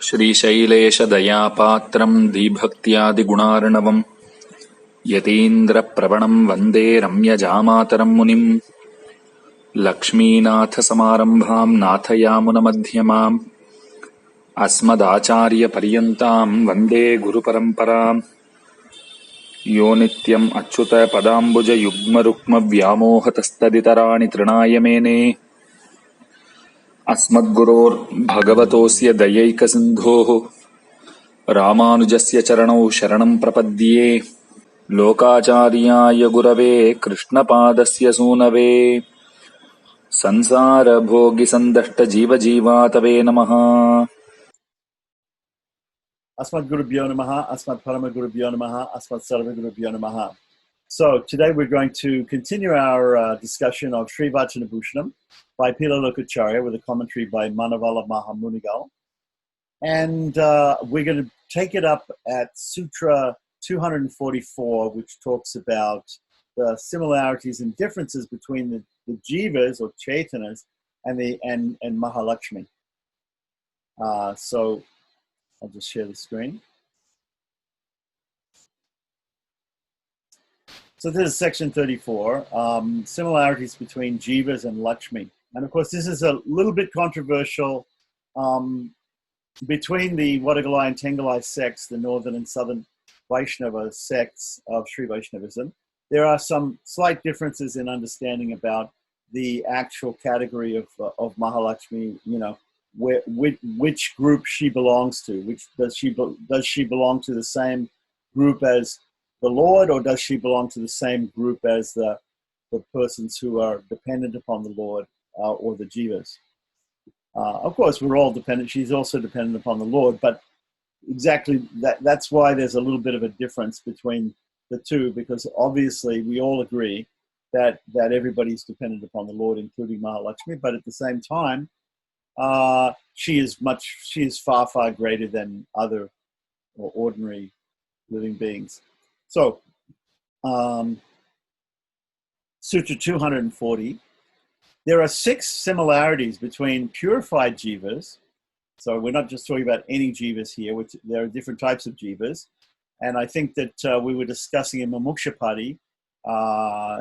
श्रीशैलेशदयापात्रम् धीभक्त्यादिगुणार्णवम् यतीन्द्रप्रवणम् वन्दे रम्यजामातरम् मुनिम् लक्ष्मीनाथसमारम्भाम् नाथयामुनमध्यमाम् अस्मदाचार्यपर्यन्ताम् वन्दे गुरुपरम्पराम् यो नित्यम् अच्युतपदाम्बुजयुग्मरुक्मव्यामोहतस्तदितराणि तृणाय मेने अस्मद्गुरोर्भगवतोऽस्य दयैकसिन्धोः रामानुजस्य चरणौ शरणम् प्रपद्ये लोकाचार्याय गुरवे कृष्णपादस्य सूनवे संसारभोगिसन्दष्टजीवजीवातवे नमः। Asmat Gurubhyo Namaha, Asmat Parama Gurubhyo Namaha, Asmat Sarva Gurubhyo Namaha. So today we're going to continue our discussion of Sri Vacana Bhusanam by Pila Lokacharya with a commentary by Manavala Mahamunigal. And we're going to take it up at Sutra 244, which talks about the similarities and differences between the jivas or chaitanas and Mahalakshmi. So I'll just share the screen. So this is section 34, similarities between jivas and Lakshmi. And of course, this is a little bit controversial between the Vadagalai and Tengalai sects, the northern and southern Vaisnava sects of Sri Vaishnavism. There are some slight differences in understanding about the actual category of Mahalakshmi, you know, which group she belongs to. Which does she belong to the same group as the Lord, or does she belong to the same group as the persons who are dependent upon the Lord, or the jivas? Of course, we're all dependent. She's also dependent upon the Lord, but exactly that's why there's a little bit of a difference between the two, because obviously we all agree that everybody's dependent upon the Lord, including Mahalakshmi, but at the same time, she is far, far greater than other or ordinary living beings. So, Sutra 240, there are 6 similarities between purified jivas. So we're not just talking about any jivas here, which there are different types of jivas. And I think that we were discussing in Mumukshapati,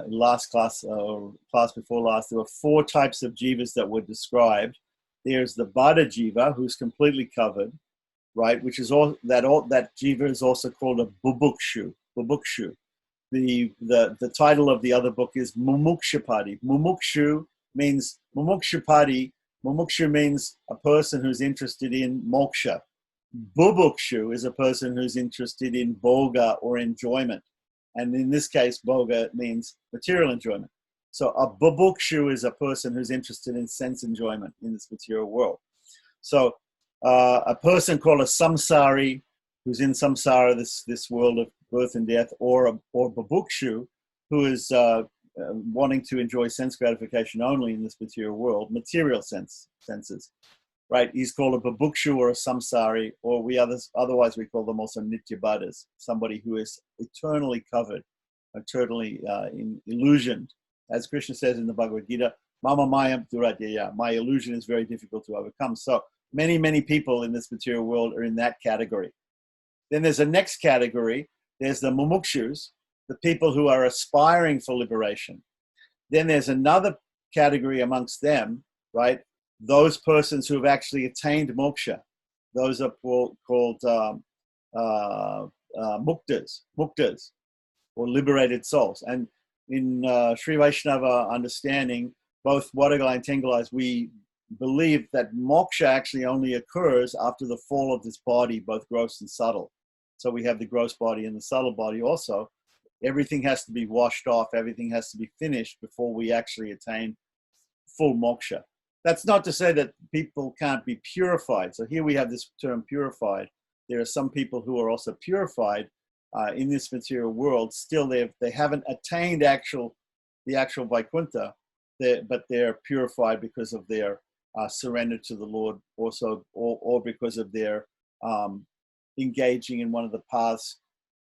last class, or class before last, there were 4 types of jivas that were described. There's the Bada Jiva, who's completely covered, right? Which is that jiva is also called a bubukshu. Bubukshu. The title of the other book is Mumukshapati. Mumukshu means Mumukshapati. Mumukshu means a person who's interested in moksha. Bubukshu is a person who's interested in bhoga or enjoyment. And in this case, bhoga means material enjoyment. So a bubukshu is a person who's interested in sense enjoyment in this material world. So a person called a samsari, who's in samsara, this world of birth and death, or bubukshu, who is wanting to enjoy sense gratification only in this material world, material senses, right? He's called a bubukshu or a samsari, or otherwise we call them also nityabadas, somebody who is eternally covered, eternally illusioned. As Krishna says in the Bhagavad Gita, Mama Mayam Duratyaya, my illusion is very difficult to overcome. So many, many people in this material world are in that category. Then there's a next category. There's the mumukshus, the people who are aspiring for liberation. Then there's another category amongst them, right? Those persons who have actually attained moksha. Those are called muktas, or liberated souls. And in Sri Vaishnava understanding, both Vadagalai and Tengalais, we believe that moksha actually only occurs after the fall of this body, both gross and subtle. So we have the gross body and the subtle body also. Everything has to be washed off. Everything has to be finished before we actually attain full moksha. That's not to say that people can't be purified. So here we have this term purified. There are some people who are also purified in this material world. Still, they haven't attained the actual Vaikuntha, but they're purified because of their surrender to the Lord, also, or because of their engaging in one of the paths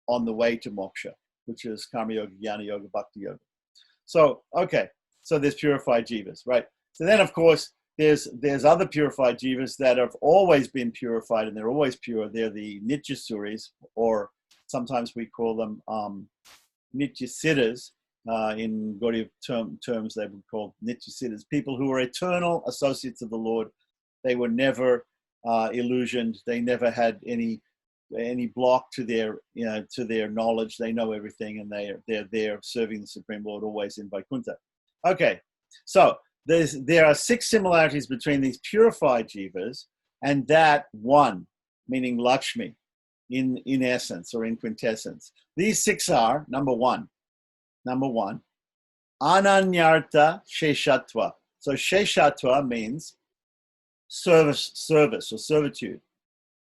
on the way to moksha, which is Karma Yoga, Jnana Yoga, Bhakti Yoga. So, okay, so there's purified jivas, right? So then, of course, there's other purified jivas that have always been purified and they're always pure. They're the Nityasuris, or sometimes we call them Nityasiddhas. In Gaudiya terms, they would call Nityasiddhas, people who are eternal associates of the Lord. They were never illusioned. They never had any block to their knowledge. They know everything, and they're there serving the Supreme Lord always in Vaikuntha. Okay, so there are 6 similarities between these purified jivas and that one, meaning Lakshmi, in essence or in quintessence. These 6 are number one, Ananyartha Sheshatva. So Sheshatva means service or servitude.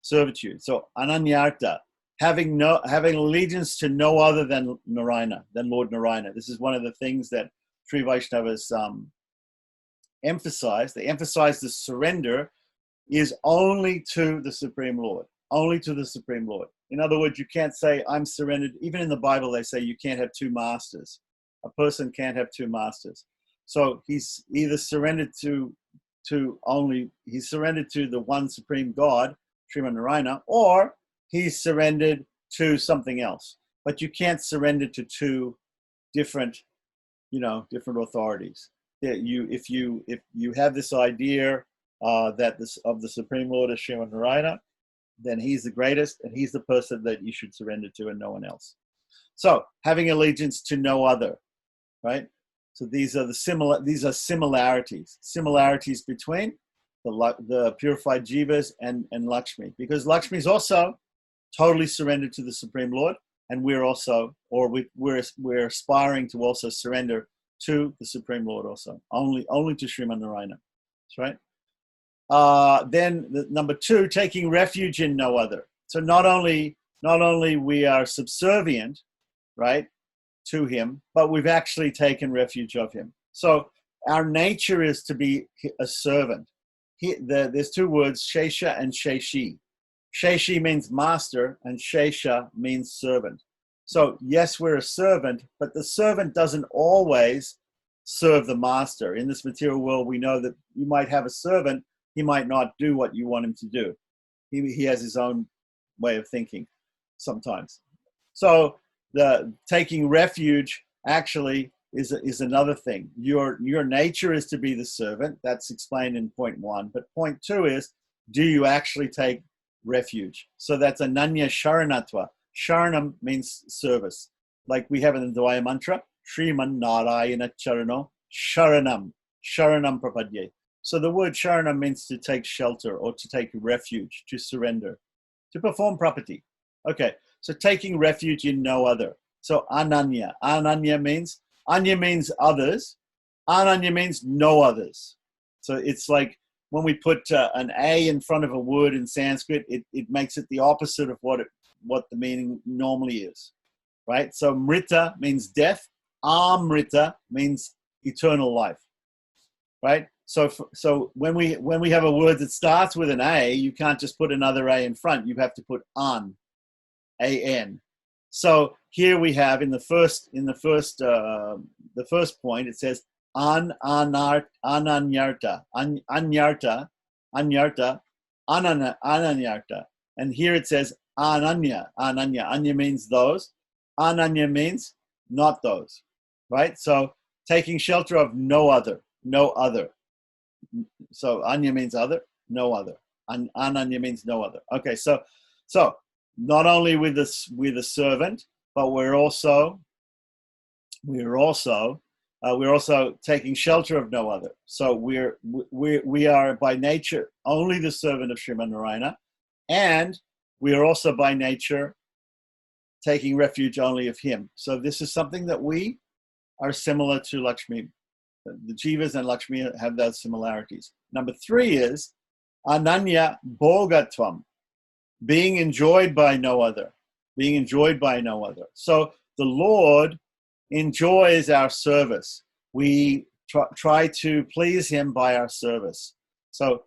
So Ananyartha, having allegiance to no other than Narayana, than Lord Narayana. This is one of the things that Sri Vaishnavas emphasize. They emphasize the surrender is only to the Supreme Lord. Only to the Supreme Lord. In other words, you can't say, I'm surrendered. Even in the Bible, they say you can't have 2 masters. A person can't have 2 masters. So he's either surrendered he's surrendered to the one Supreme God, Sriman Narayana, or he's surrendered to something else. But you can't surrender to 2 different authorities. If you have this idea that of the Supreme Lord as Sriman Narayana, then he's the greatest, and he's the person that you should surrender to, and no one else. So having allegiance to no other, right? So these are similarities between the purified jivas and Lakshmi, because Lakshmi is also totally surrendered to the Supreme Lord, and we're we're aspiring to also surrender to the Supreme Lord also, only to Sriman Narayana. That's right. Then number 2, taking refuge in no other. So not only we are subservient, right, to him, but we've actually taken refuge of him. So our nature is to be a servant. There's 2 words, Shesha and Sheshi. Sheshi means master, and Shesha means servant. So yes, we're a servant, but the servant doesn't always serve the master. In this material world, we know that you might have a servant, he might not do what you want him to do. He has his own way of thinking sometimes. So the taking refuge actually is another thing. Your nature is to be the servant. That's explained in point 1. But point 2 is, do you actually take refuge? So that's Ananya Sharanatva. Sharanam means service. Like we have in the Dvaya mantra, Sriman Narayana Charano Sharanam Prapadye. So the word Sharanam means to take shelter or to take refuge, to surrender, to perform property. Okay, so taking refuge in no other. So Ananya. Ananya means, Anya means others. Ananya means no others. So it's like when we put an A in front of a word in Sanskrit, it makes it the opposite of what the meaning normally is, right? So Mrita means death. Amrita means eternal life, right? So when we have a word that starts with an A, you can't just put another A in front. You have to put an, A-N. So here we have in the first point, it says ananyarta, ananyarta. And here it says ananya. Anya means those. Ananya means not those, right? So taking shelter of no other. So anya means other, no other. Ananya means no other. Okay, so not only with the servant, but we're also taking shelter of no other. So we are by nature only the servant of Sriman Narayana, and we are also by nature taking refuge only of him. So this is something that we are similar to Lakshmi. The Jivas and Lakshmi have those similarities. Number 3 is Ananya Bhogatvam, being enjoyed by no other. So the Lord enjoys our service. We try to please him by our service. So,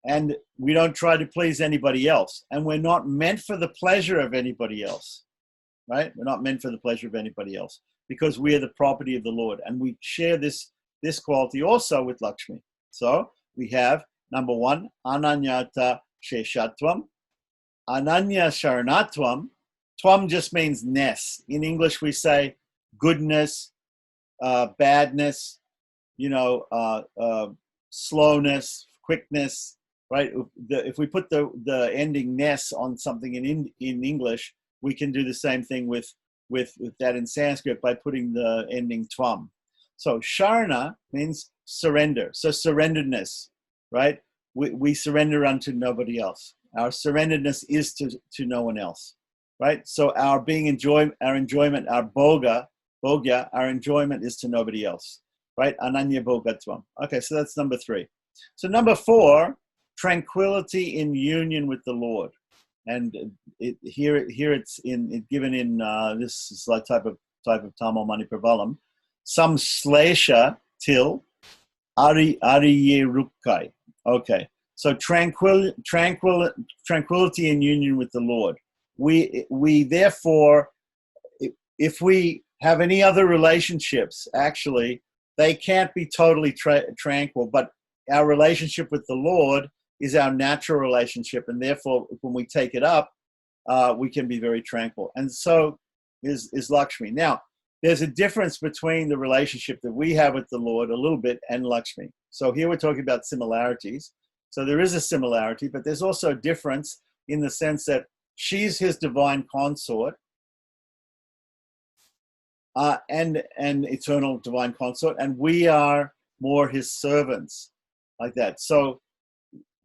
and we don't try to please anybody else. And we're not meant for the pleasure of anybody else, right? We're not meant for the pleasure of anybody else, because we are the property of the Lord. And we share this quality also with Lakshmi. So we have, number one, ananyata sheshatvam, ananya sharanatvam. Tvam just means ness. In English, we say goodness, badness, slowness, quickness, right? If we put the ending ness on something in English, we can do the same thing with that in Sanskrit by putting the ending tvam. So sharana means surrender. So surrenderedness, right? We surrender unto nobody else. Our surrenderedness is to no one else, right? So our enjoyment, our bogya, our enjoyment is to nobody else, right? Ananya bhogatvam. Okay, so that's number 3. So number 4, tranquility in union with the Lord. And here it's given in this is like type of Tamo Mani Pravalam. Some slesha till ariye rukai. Okay, so tranquility in union with the Lord. We therefore, if we have any other relationships, actually, they can't be totally tranquil. But our relationship with the Lord is our natural relationship, and therefore, when we take it up, we can be very tranquil. And so is Lakshmi. Now, there's a difference between the relationship that we have with the Lord a little bit and Lakshmi. So here we're talking about similarities. So there is a similarity, but there's also a difference in the sense that she's his divine consort, and eternal divine consort, and we are more his servants, like that. So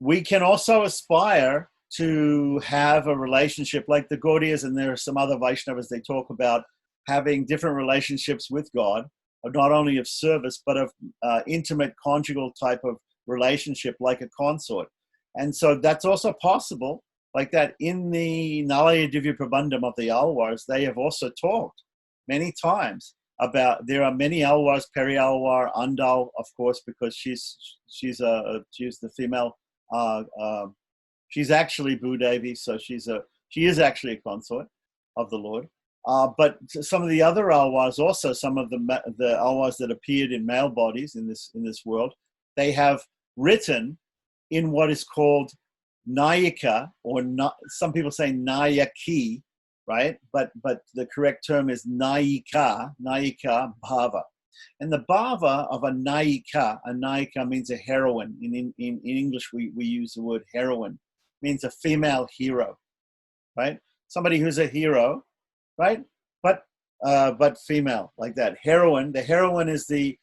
we can also aspire to have a relationship like the Gaudiyas, and there are some other Vaishnavas, they talk about having different relationships with God, not only of service, but of intimate conjugal type of relationship like a consort. And so that's also possible, like that in the Nalaya Divya Prabandham of the Alwars, they have also talked many times about, there are many Alwars, Peri Alwar, Andal, of course, because she's the female, she's actually Bhudevi, so she is actually a consort of the Lord. But some of the other Alwars also, some of the Alwars that appeared in male bodies in this world, they have written in what is called Nayika, or some people say Nayaki, right? But the correct term is Nayika Bhava. And the Bhava of a Nayika means a heroine. In English, we use the word heroine. It means a female hero, right? Somebody who's a hero, right? But female, like that. Heroine. The heroine is the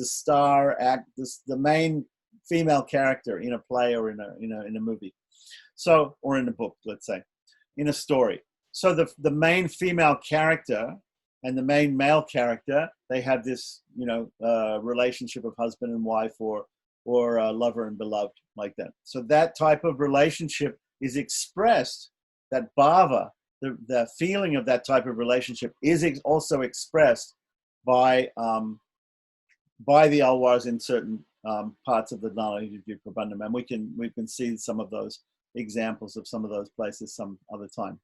star act, the main female character in a play or in a movie. So, or in a book, let's say, in a story. So the main female character and the main male character, they have this, relationship of husband and wife, or lover and beloved, like that. So that type of relationship is expressed, that bhava, the feeling of that type of relationship is also expressed by the Alwars in certain parts of the Nalaya Divya Prabandham, and we can see some of those examples of some of those places some other time.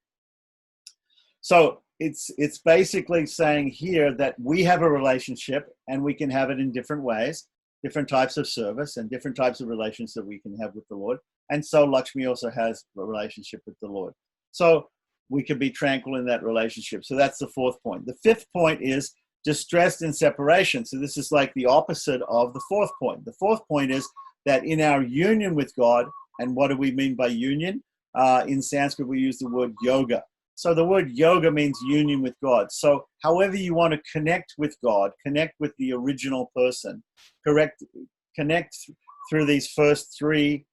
So it's basically saying here that we have a relationship, and we can have it in different ways, different types of service and different types of relations that we can have with the Lord. And so Lakshmi also has a relationship with the Lord. So we can be tranquil in that relationship. So that's the 4th point. The 5th point is distressed in separation. So this is like the opposite of the 4th point. The 4th point is that in our union with God, and what do we mean by union? In Sanskrit, we use the word yoga. So the word yoga means union with God. So however you want to connect with God, connect with the original person, connect through these first 3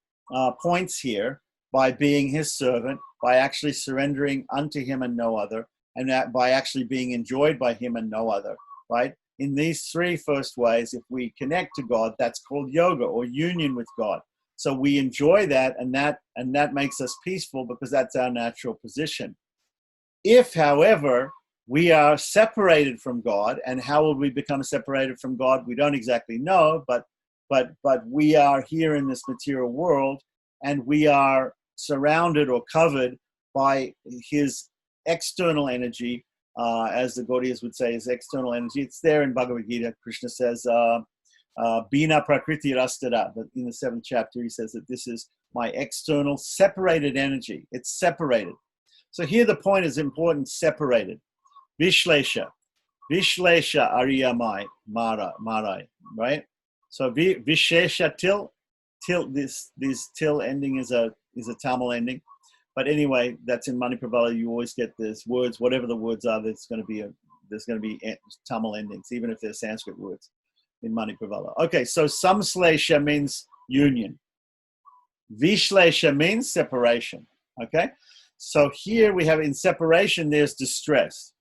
points here, by being his servant, by actually surrendering unto him and no other, and that by actually being enjoyed by him and no other, right? In these 3 first ways, if we connect to God, that's called yoga, or union with God. So we enjoy that, and that makes us peaceful, because that's our natural position. If, however, we are separated from God, and how will we become separated from God? We don't exactly know, but we are here in this material world, and we are surrounded or covered by his external energy, as the Gaudiyas would say, his external energy. It's there in Bhagavad Gita. Krishna says, Bina prakriti rastara. But in the 7th chapter, he says that this is my external separated energy. It's separated. So here the point is important, separated. Vishlesha. Vishlesha ariyamai marai, right? So vishesha till this till ending is a Tamil ending. But anyway, that's in Manipravala. You always get this words, whatever the words are, there's going to be Tamil endings, even if they're Sanskrit words in Manipravala. Okay, so samslesha means union. Vishlesha means separation. Okay, so here we have in separation, there's distress.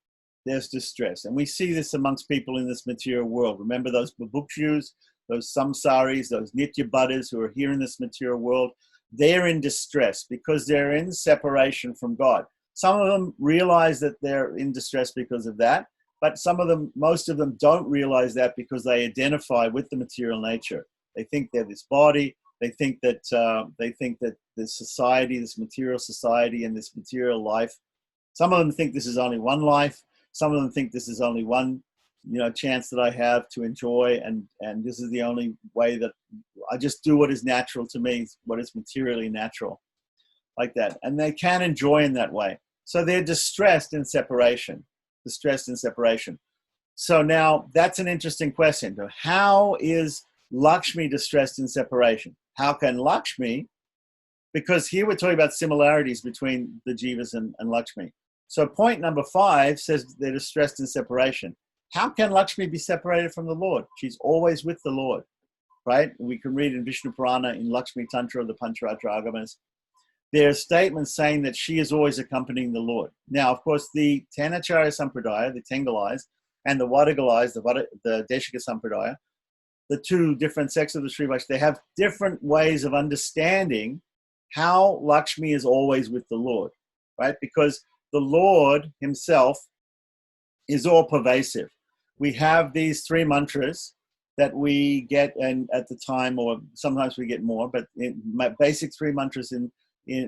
There's distress. And we see this amongst people in this material world. Remember those bubukshus, those samsaris, those nitya buddhas who are here in this material world. They're in distress because they're in separation from God. Some of them realize that they're in distress because of that, but most of them don't realize that because they identify with the material nature. They think they're this body. They think that this society, this material society, and this material life. Some of them think this is only one life. Some of them think this is only one, chance that I have to enjoy, and this is the only way that I just do what is natural to me, what is materially natural, like that. And they can enjoy in that way. So they're distressed in separation, So now that's an interesting question. How is Lakshmi distressed in separation? How can Lakshmi, because here we're talking about similarities between the jivas and Lakshmi. So point number 5 says they're distressed in separation. How can Lakshmi be separated from the Lord? She's always with the Lord, right? We can read in Vishnu Purana, in Lakshmi Tantra, the Pancharatra Agamas. There are statements saying that she is always accompanying the Lord. Now, of course, the Tanacharya Sampradaya, the Tengalais, and the Vadagalais, the Deshika Sampradaya, the two different sects of the Sri Vaishnava, they have different ways of understanding how Lakshmi is always with the Lord, right? Because the Lord himself is all pervasive. We have these 3 mantras that we get, and at the time, or sometimes we get more, but basic 3 mantras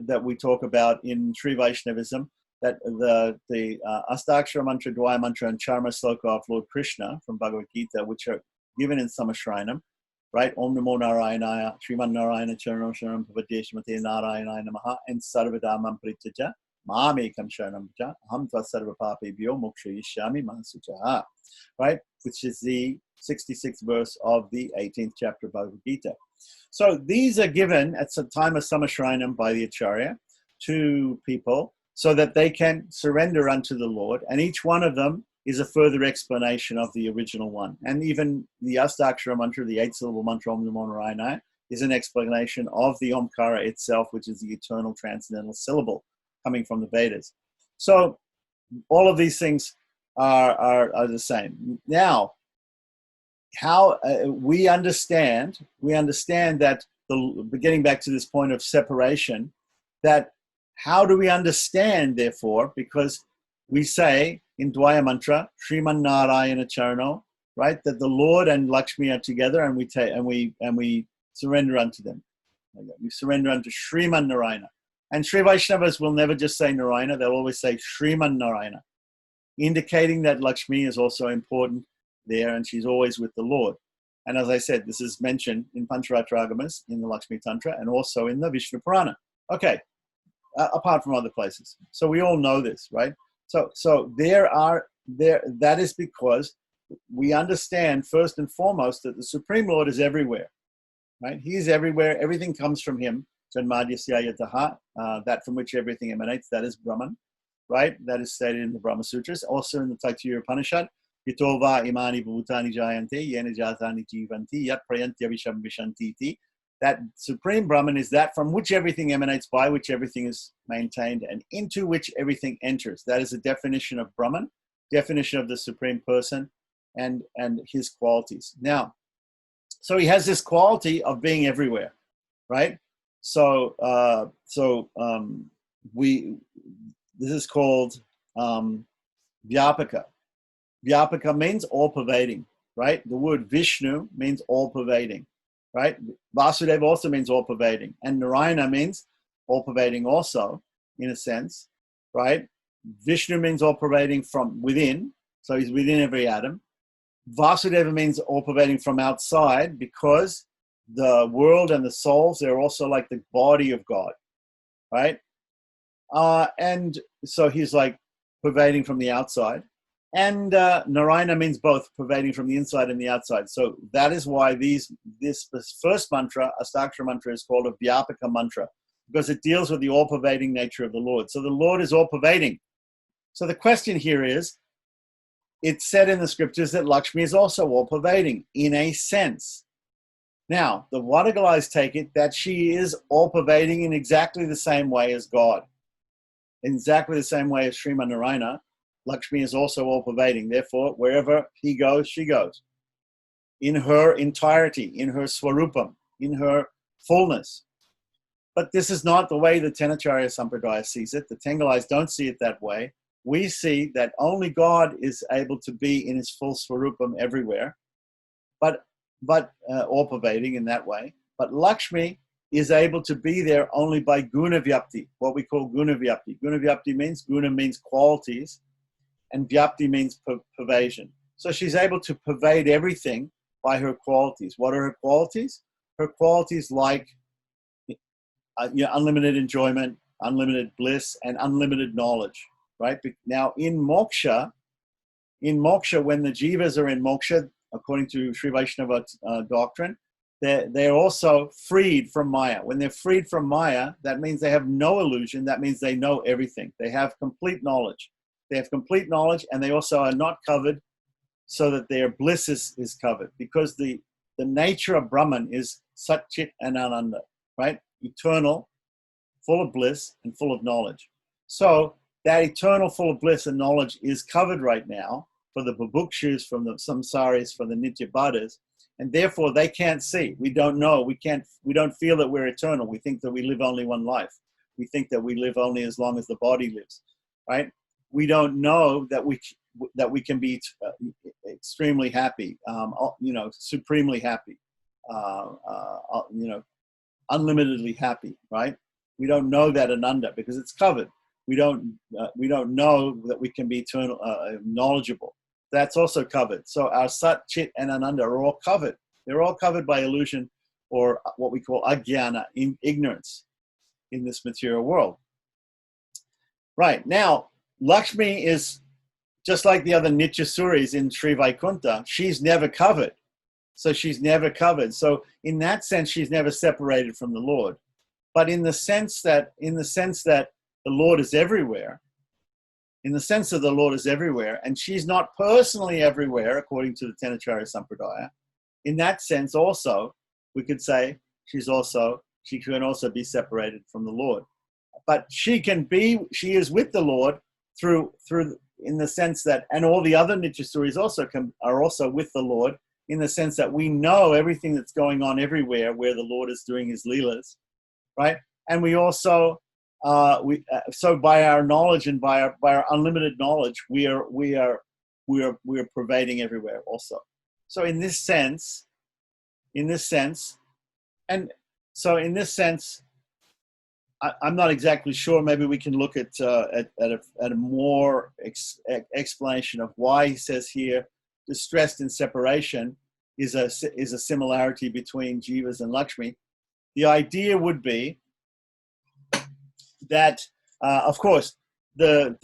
that we talk about in Sri Vaishnavism, that the Astakshara mantra, Dwaya mantra, and Charma sloka of Lord Krishna from Bhagavad Gita, which are given in Samashrinam, right? Om Namo Narayanaya, Sriman Narayana Charanam Sharanam Pavadesh Mate Narayanaya Namaha, and Sarvadamam Pritaja, Mamekam Sharanam Cha, Ham Tva Sarva Papebhyo Moksha Yishyami Mahasuchaha, right? Which is the 66th verse of the 18th chapter of Bhagavad Gita. So these are given at some time of Samashrinam by the Acharya to people so that they can surrender unto the Lord, and each one of them is a further explanation of the original one. And even the Astakshara mantra, the 8-syllable mantra Om Namo Narayana, is an explanation of the Omkara itself, which is the eternal transcendental syllable coming from the Vedas. So all of these things are the same. Now, how we understand that, getting back to this point of separation, that how do we understand, therefore, because we say in Dwaya Mantra, Sriman Narayana Charano, right, that the Lord and Lakshmi are together, and we surrender unto them. We surrender unto Sriman Narayana. And Sri Vaishnavas will never just say Narayana, they'll always say Sriman Narayana, indicating that Lakshmi is also important there, and she's always with the Lord. And as I said, this is mentioned in Pancharatra Agamas, in the Lakshmi Tantra, and also in the Vishnu Purana. Okay, apart from other places. So we all know this, right? So that is because we understand first and foremost that the Supreme Lord is everywhere, right? He is everywhere. Everything comes from him. Janmadhyasya yataha, that from which everything emanates, that is Brahman, right? That is stated in the Brahma Sutras, also in the Taittiriya Upanishad. Yatova imani bhutani jayante yena jatani jivanti yat prayantya visham vishantiti. That Supreme Brahman is that from which everything emanates, by which everything is maintained, and into which everything enters. That is a definition of Brahman, definition of the Supreme Person, and his qualities. Now, so he has this quality of being everywhere, right? So this is called Vyapaka. Vyapaka means all-pervading, right? The word Vishnu means all-pervading, right? Vasudeva also means all-pervading. And Narayana means all-pervading also, in a sense, right? Vishnu means all-pervading from within, so he's within every atom. Vasudeva means all pervading from outside, because the world and the souls, they're also like the body of God, right? And so he's like pervading from the outside. And Narayana means both, pervading from the inside and the outside. So that is why this first mantra, Astakshara mantra, is called a Vyapaka mantra, because it deals with the all-pervading nature of the Lord. So the Lord is all-pervading. So the question here is, it's said in the scriptures that Lakshmi is also all-pervading, in a sense. Now, the Vadagalas take it that she is all-pervading in exactly the same way as God. In exactly the same way as Sriman Narayana, Lakshmi is also all-pervading. Therefore, wherever he goes, she goes. In her entirety, in her swarupam, in her fullness. But this is not the way the Tenacharya Sampradaya sees it. The Tengalais don't see it that way. We see that only God is able to be in his full swarupam everywhere, but all-pervading in that way. But Lakshmi is able to be there only by guna vyapti, what we call guna vyapti. Guna vyapti means, guna means qualities, and vyapti means pervasion. So she's able to pervade everything by her qualities. What are her qualities? Her qualities like unlimited enjoyment, unlimited bliss, and unlimited knowledge, right? Now in moksha, when the jivas are in moksha, according to Sri Vaisnava doctrine, they're also freed from Maya. When they're freed from Maya, that means they have no illusion. That means they know everything. They have complete knowledge. They have complete knowledge, and they also are not covered, so that their bliss is covered. Because the nature of Brahman is Sat Chit and Ananda, right? Eternal, full of bliss, and full of knowledge. So that eternal, full of bliss and knowledge is covered right now for the babukshus, from the samsaris, for the nityabhadas, and therefore they can't see. We don't know. We don't feel that we're eternal. We think that we live only one life. We think that we live only as long as the body lives, right? We don't know that we can be extremely happy, supremely happy, unlimitedly happy, right? We don't know that ananda because it's covered. We don't know that we can be eternal, knowledgeable. That's also covered. So our Sat, Chit, and Ananda are all covered. They're all covered by illusion, or what we call ajnana, ignorance, in this material world. Right, now, Lakshmi is just like the other Nityasuris in Sri Vaikuntha. She's never covered. So she's never covered. So in that sense, she's never separated from the Lord. But in the sense that the Lord is everywhere, and she's not personally everywhere, according to the Tenacharya Sampradaya, in that sense also, we could say she can also be separated from the Lord. But she is with the Lord through in the sense that, and all the other Nityasuris are also with the Lord, in the sense that we know everything that's going on everywhere where the Lord is doing his leelas, right? And we also, so by our knowledge and by our unlimited knowledge, we are pervading everywhere also. So in this sense, I'm not exactly sure. Maybe we can look at a more explanation of why he says here, distressed in separation is a similarity between Jivas and Lakshmi. The idea would be that, of course, the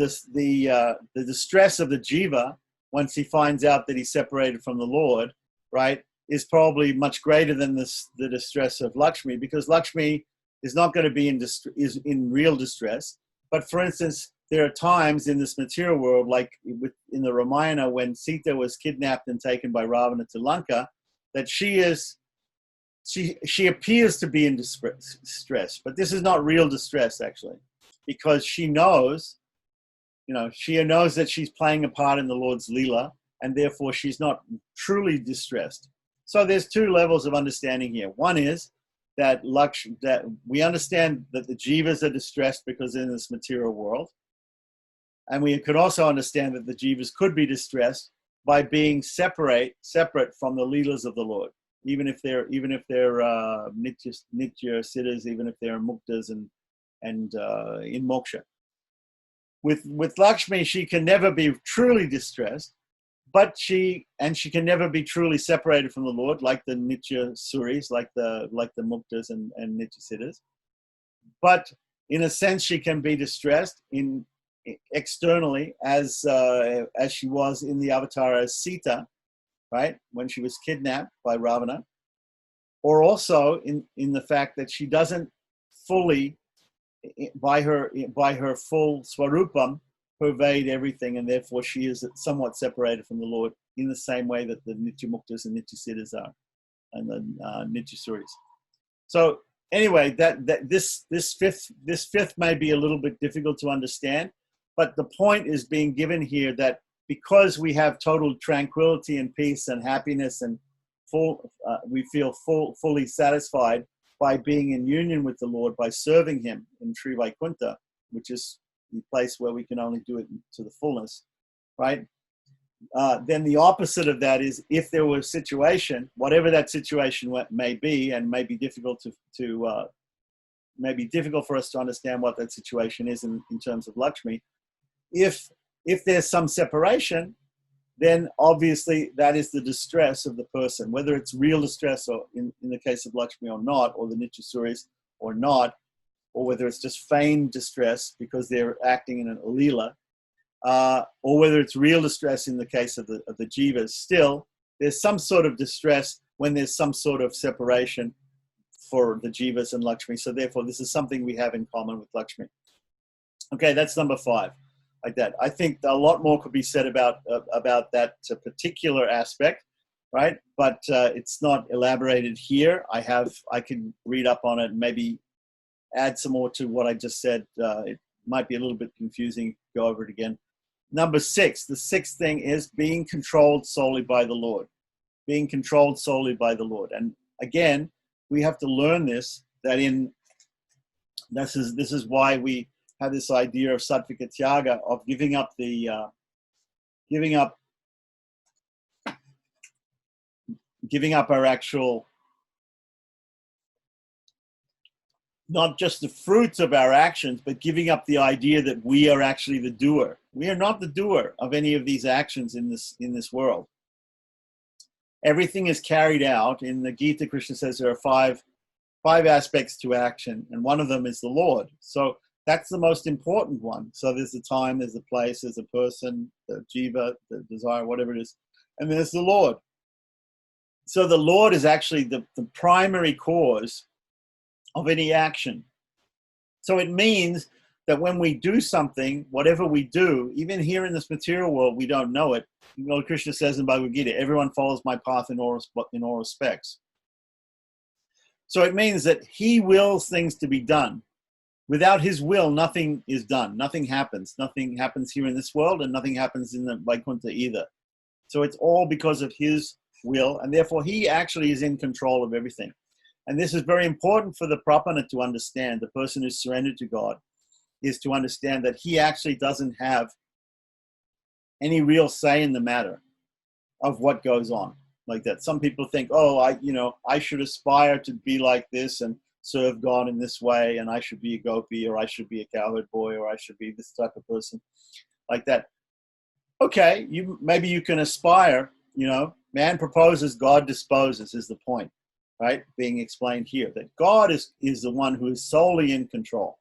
distress of the Jiva once he finds out that he's separated from the Lord, right, is probably much greater than the distress of Lakshmi, because Lakshmi is not going to be is in real distress. But for instance, there are times in this material world, like in the Ramayana, when Sita was kidnapped and taken by Ravana to Lanka, that she appears to be in distress, but this is not real distress actually, because she knows that she's playing a part in the Lord's Leela, and therefore she's not truly distressed. So there's two levels of understanding here. One is that we understand that the jivas are distressed because they're in this material world, and we could also understand that the jivas could be distressed by being separate from the leelas of the Lord, even if they're nitya siddhas, even if they're muktas and in moksha. With Lakshmi, she can never be truly distressed but she can never be truly separated from the Lord, like the Nitya Suris, like the Muktas and Nitya Siddhas. But in a sense, she can be distressed externally, as she was in the avatar as Sita, right, when she was kidnapped by Ravana, or also in the fact that she doesn't fully, by her full Swarupam, pervade everything, and therefore she is somewhat separated from the Lord in the same way that the Nitya Muktas and Nitya Siddhas are, and the Nitya Suris. So anyway, this fifth may be a little bit difficult to understand, but the point is being given here that because we have total tranquility and peace and happiness and we feel fully satisfied by being in union with the Lord, by serving Him in Sri Vaikuntha, which is the place where we can only do it to the fullness, right? Then the opposite of that is, if there were a situation, whatever that situation may be, and may be difficult for us to understand what that situation is in terms of Lakshmi. If there's some separation, then obviously that is the distress of the person, whether it's real distress or in the case of Lakshmi or not, or the Nitya Suris or not, or whether it's just feigned distress because they're acting in an alila, or whether it's real distress in the case of the jivas. Still, there's some sort of distress when there's some sort of separation for the jivas and Lakshmi. So therefore, this is something we have in common with Lakshmi. Okay, that's number 5. Like that, I think a lot more could be said about that particular aspect, right? But it's not elaborated here. I can read up on it and maybe add some more to what I just said. It might be a little bit confusing. Go over it again. Number 6, the 6th thing is being controlled solely by the Lord. Being controlled solely by the Lord. And again, we have to learn this, that this is why we have this idea of sattvika tyaga, of giving up our actual, not just the fruits of our actions, but giving up the idea that we are actually the doer. We are not the doer of any of these actions in this world. Everything is carried out. In the Gita, Krishna says there are five aspects to action, and one of them is the Lord. So that's the most important one. So there's the time, there's the place, there's the person, the jiva, the desire, whatever it is, and there's the Lord. So the Lord is actually the primary cause of any action. So it means that when we do something, whatever we do, even here in this material world, we don't know it. Lord Krishna says in Bhagavad Gita, everyone follows my path in all respects. So it means that He wills things to be done. Without His will, nothing is done. Nothing happens. Nothing happens here in this world, and nothing happens in the Vaikuntha either. So it's all because of His will, and therefore He actually is in control of everything. And this is very important for the Prapana to understand. The person who's surrendered to God is to understand that he actually doesn't have any real say in the matter of what goes on like that. Some people think, oh, I should aspire to be like this and serve God in this way, and I should be a gopi, or I should be a cowherd boy, or I should be this type of person like that. Okay, maybe you can aspire, man proposes, God disposes is the point, right? Being explained here, that God is the one who is solely in control.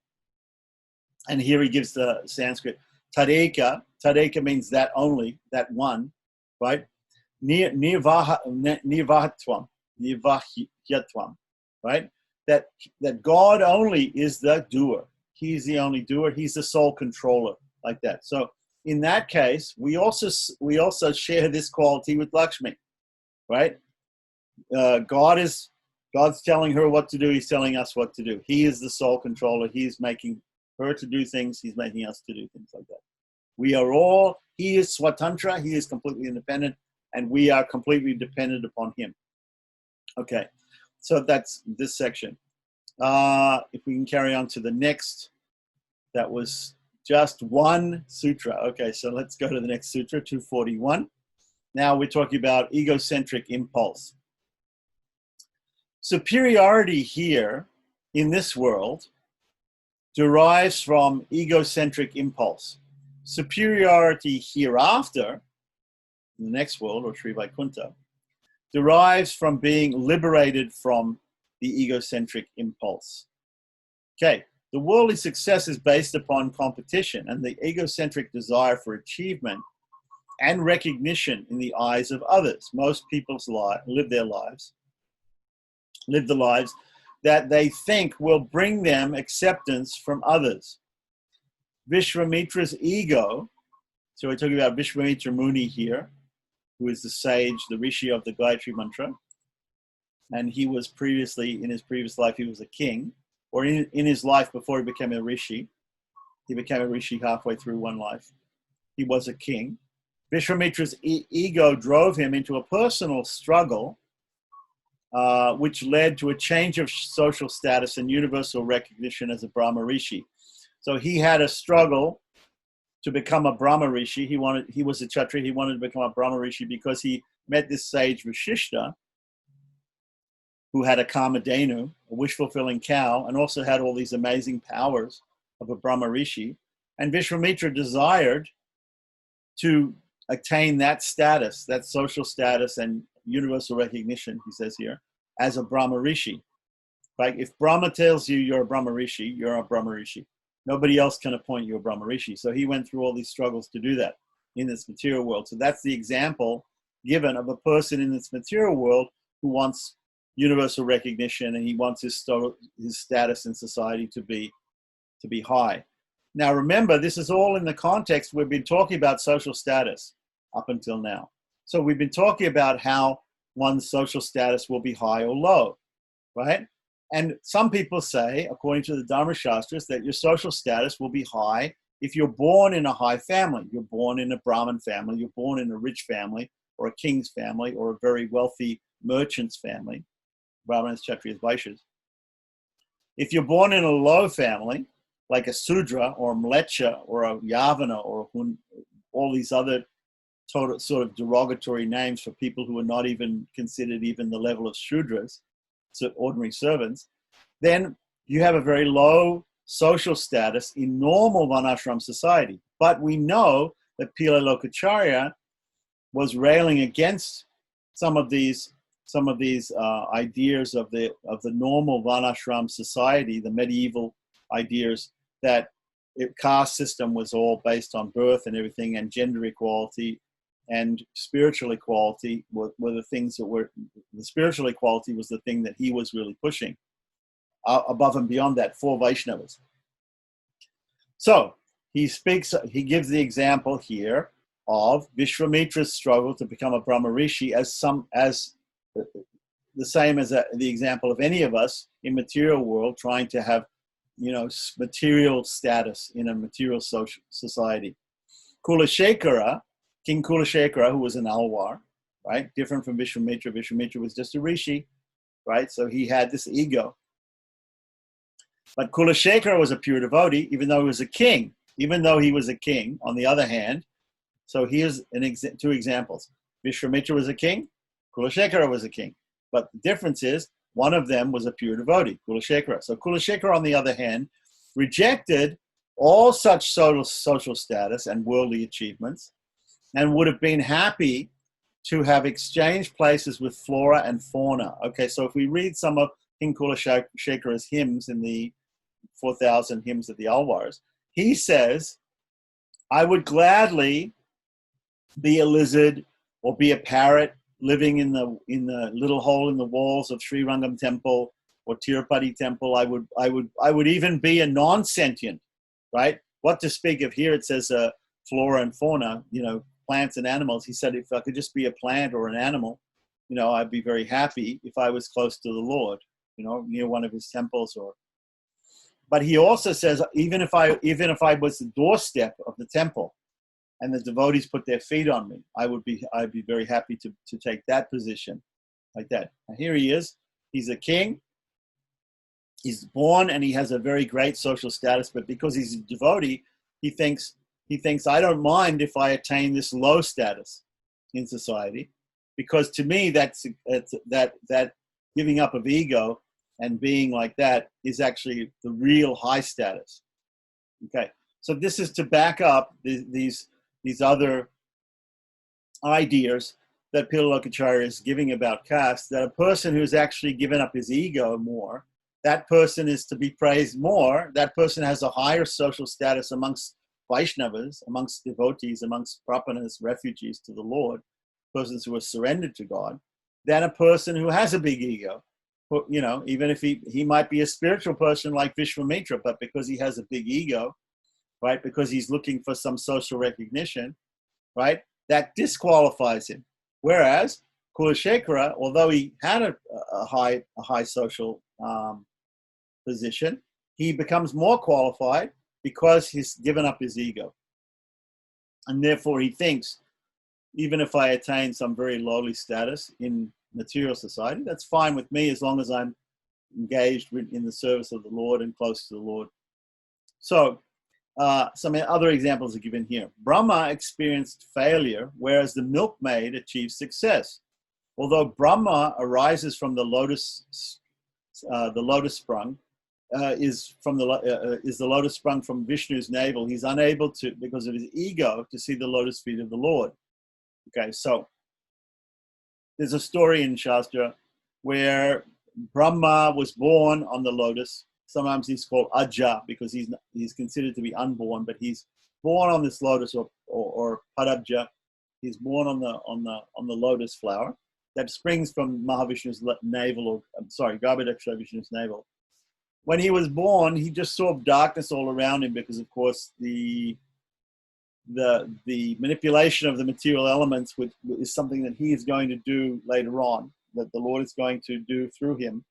And here he gives the Sanskrit tadeka. Tadeka means that only, that one, right? Nirvahatvam, right? That God only is the doer. He's the only doer. He's the sole controller, like that. So in that case, we also share this quality with Lakshmi, right? God's telling her what to do. He's telling us what to do. He is the sole controller. He's making her to do things. He's making us to do things like that. He is swatantra. He is completely independent, and we are completely dependent upon him. Okay, so that's this section. If we can carry on to the next, that was just one sutra. Okay, so let's go to the next sutra, 241. Now we're talking about egocentric impulse. Superiority here in this world derives from egocentric impulse. Superiority hereafter in the next world, or Sri Vaikuntha, derives from being liberated from the egocentric impulse. Okay, the worldly success is based upon competition and the egocentric desire for achievement and recognition in the eyes of others. Most people live the lives that they think will bring them acceptance from others. Vishwamitra's ego, so we're talking about Vishwamitra Muni here, who is the sage, the rishi of the Gayatri Mantra, and he was previously, in his previous life, he was a king, or in his life before he became a rishi. He became a rishi halfway through one life. He was a king. Vishwamitra's ego drove him into a personal struggle, which led to a change of social status and universal recognition as a Brahma Rishi. So he had a struggle to become a Brahma Rishi. He was a Kshatriya. He wanted to become a Brahma Rishi because he met this sage Vashishta, who had a Kamadhenu, a wish-fulfilling cow, and also had all these amazing powers of a Brahma Rishi. And Vishwamitra desired to attain that status, that social status and universal recognition, he says here, as a Brahma Rishi. Like if Brahma tells you you're a Brahma Rishi, you're a Brahma Rishi. Nobody else can appoint you a Brahma Rishi. So he went through all these struggles to do that in this material world. So that's the example given of a person in this material world who wants universal recognition and he wants his status in society to be high. Now remember, this is all in the context, we've been talking about social status up until now. So we've been talking about how one's social status will be high or low, right? And some people say, according to the Dharma Shastras, that your social status will be high if you're born in a high family. You're born in a Brahmin family, you're born in a rich family, or a king's family, or a very wealthy merchant's family, Brahmanas, Kshatriyas, Vaishyas. If you're born in a low family, like a Sudra or a Mlecha or a Yavana or all these other total sort of derogatory names for people who are not even considered even the level of Shudras, so ordinary servants, then you have a very low social status in normal Varnashram society. But we know that Pila Lokacharya was railing against some of these ideas of the normal Varnashram society, the medieval ideas that caste system was all based on birth and everything, and gender equality and spiritual equality were the things that were, the spiritual equality was the thing that he was really pushing above and beyond that for Vaishnavas. So he gives the example here of Vishwamitra's struggle to become a Brahma Rishi as the same as the example of any of us in material world trying to have, material status in a material social society. Kulashekara, King Kulashekara, who was an Alwar, right? Different from Vishwamitra. Vishwamitra was just a rishi, right? So he had this ego. But Kulashekara was a pure devotee, even though he was a king. Even though he was a king, on the other hand, so here's two examples. Vishwamitra was a king, Kulashekara was a king. But the difference is, one of them was a pure devotee, Kulashekara. So Kulashekara, on the other hand, rejected all such social status and worldly achievements and would have been happy to have exchanged places with flora and fauna. Okay, so if we read some of King Kulashekara's hymns in the 4,000 hymns of the Alwars, he says, I would gladly be a lizard or be a parrot living in the little hole in the walls of Sri Rangam Temple or Tirupati Temple. I would even be a non-sentient, right? What to speak of here? It says flora and fauna, plants and animals. He said, if I could just be a plant or an animal, I'd be very happy if I was close to the Lord, near one of his temples. But he also says, even if I was the doorstep of the temple and the devotees put their feet on me, I'd be very happy to take that position like that. Now here he is. He's a king. He's born and he has a very great social status, but because he's a devotee, he thinks I don't mind if I attain this low status in society, because to me that giving up of ego and being like that is actually the real high status. Okay, so this is to back up these other ideas that Pilalokaracharya is giving about caste, that a person who's actually given up his ego more, that person is to be praised more, that person has a higher social status amongst Vaishnavas, amongst devotees, amongst prapanas, refugees to the Lord, persons who are surrendered to God, than a person who has a big ego. You know, even if he might be a spiritual person like Vishwamitra, but because he has a big ego, right, because he's looking for some social recognition, right, that disqualifies him. Whereas Kulashekara, although he had a high social position, he becomes more qualified because he's given up his ego. And therefore he thinks, even if I attain some very lowly status in material society, that's fine with me as long as I'm engaged in the service of the Lord and close to the Lord. So some other examples are given here. Brahma experienced failure, whereas the milkmaid achieved success. Although Brahma arises from the lotus sprung, is the lotus sprung from Vishnu's navel. He's unable to, because of his ego, to see the lotus feet of the Lord. Okay, so there's a story in Shastra where Brahma was born on the lotus. Sometimes he's called Aja because he's considered to be unborn, but he's born on this lotus or Padabja. He's born on the lotus flower that springs from Mahavishnu's navel, Garbhodaksha Vishnu's navel. When he was born, he just saw darkness all around him because, of course, the manipulation of the material elements is something that he is going to do later on, that the Lord is going to do through him.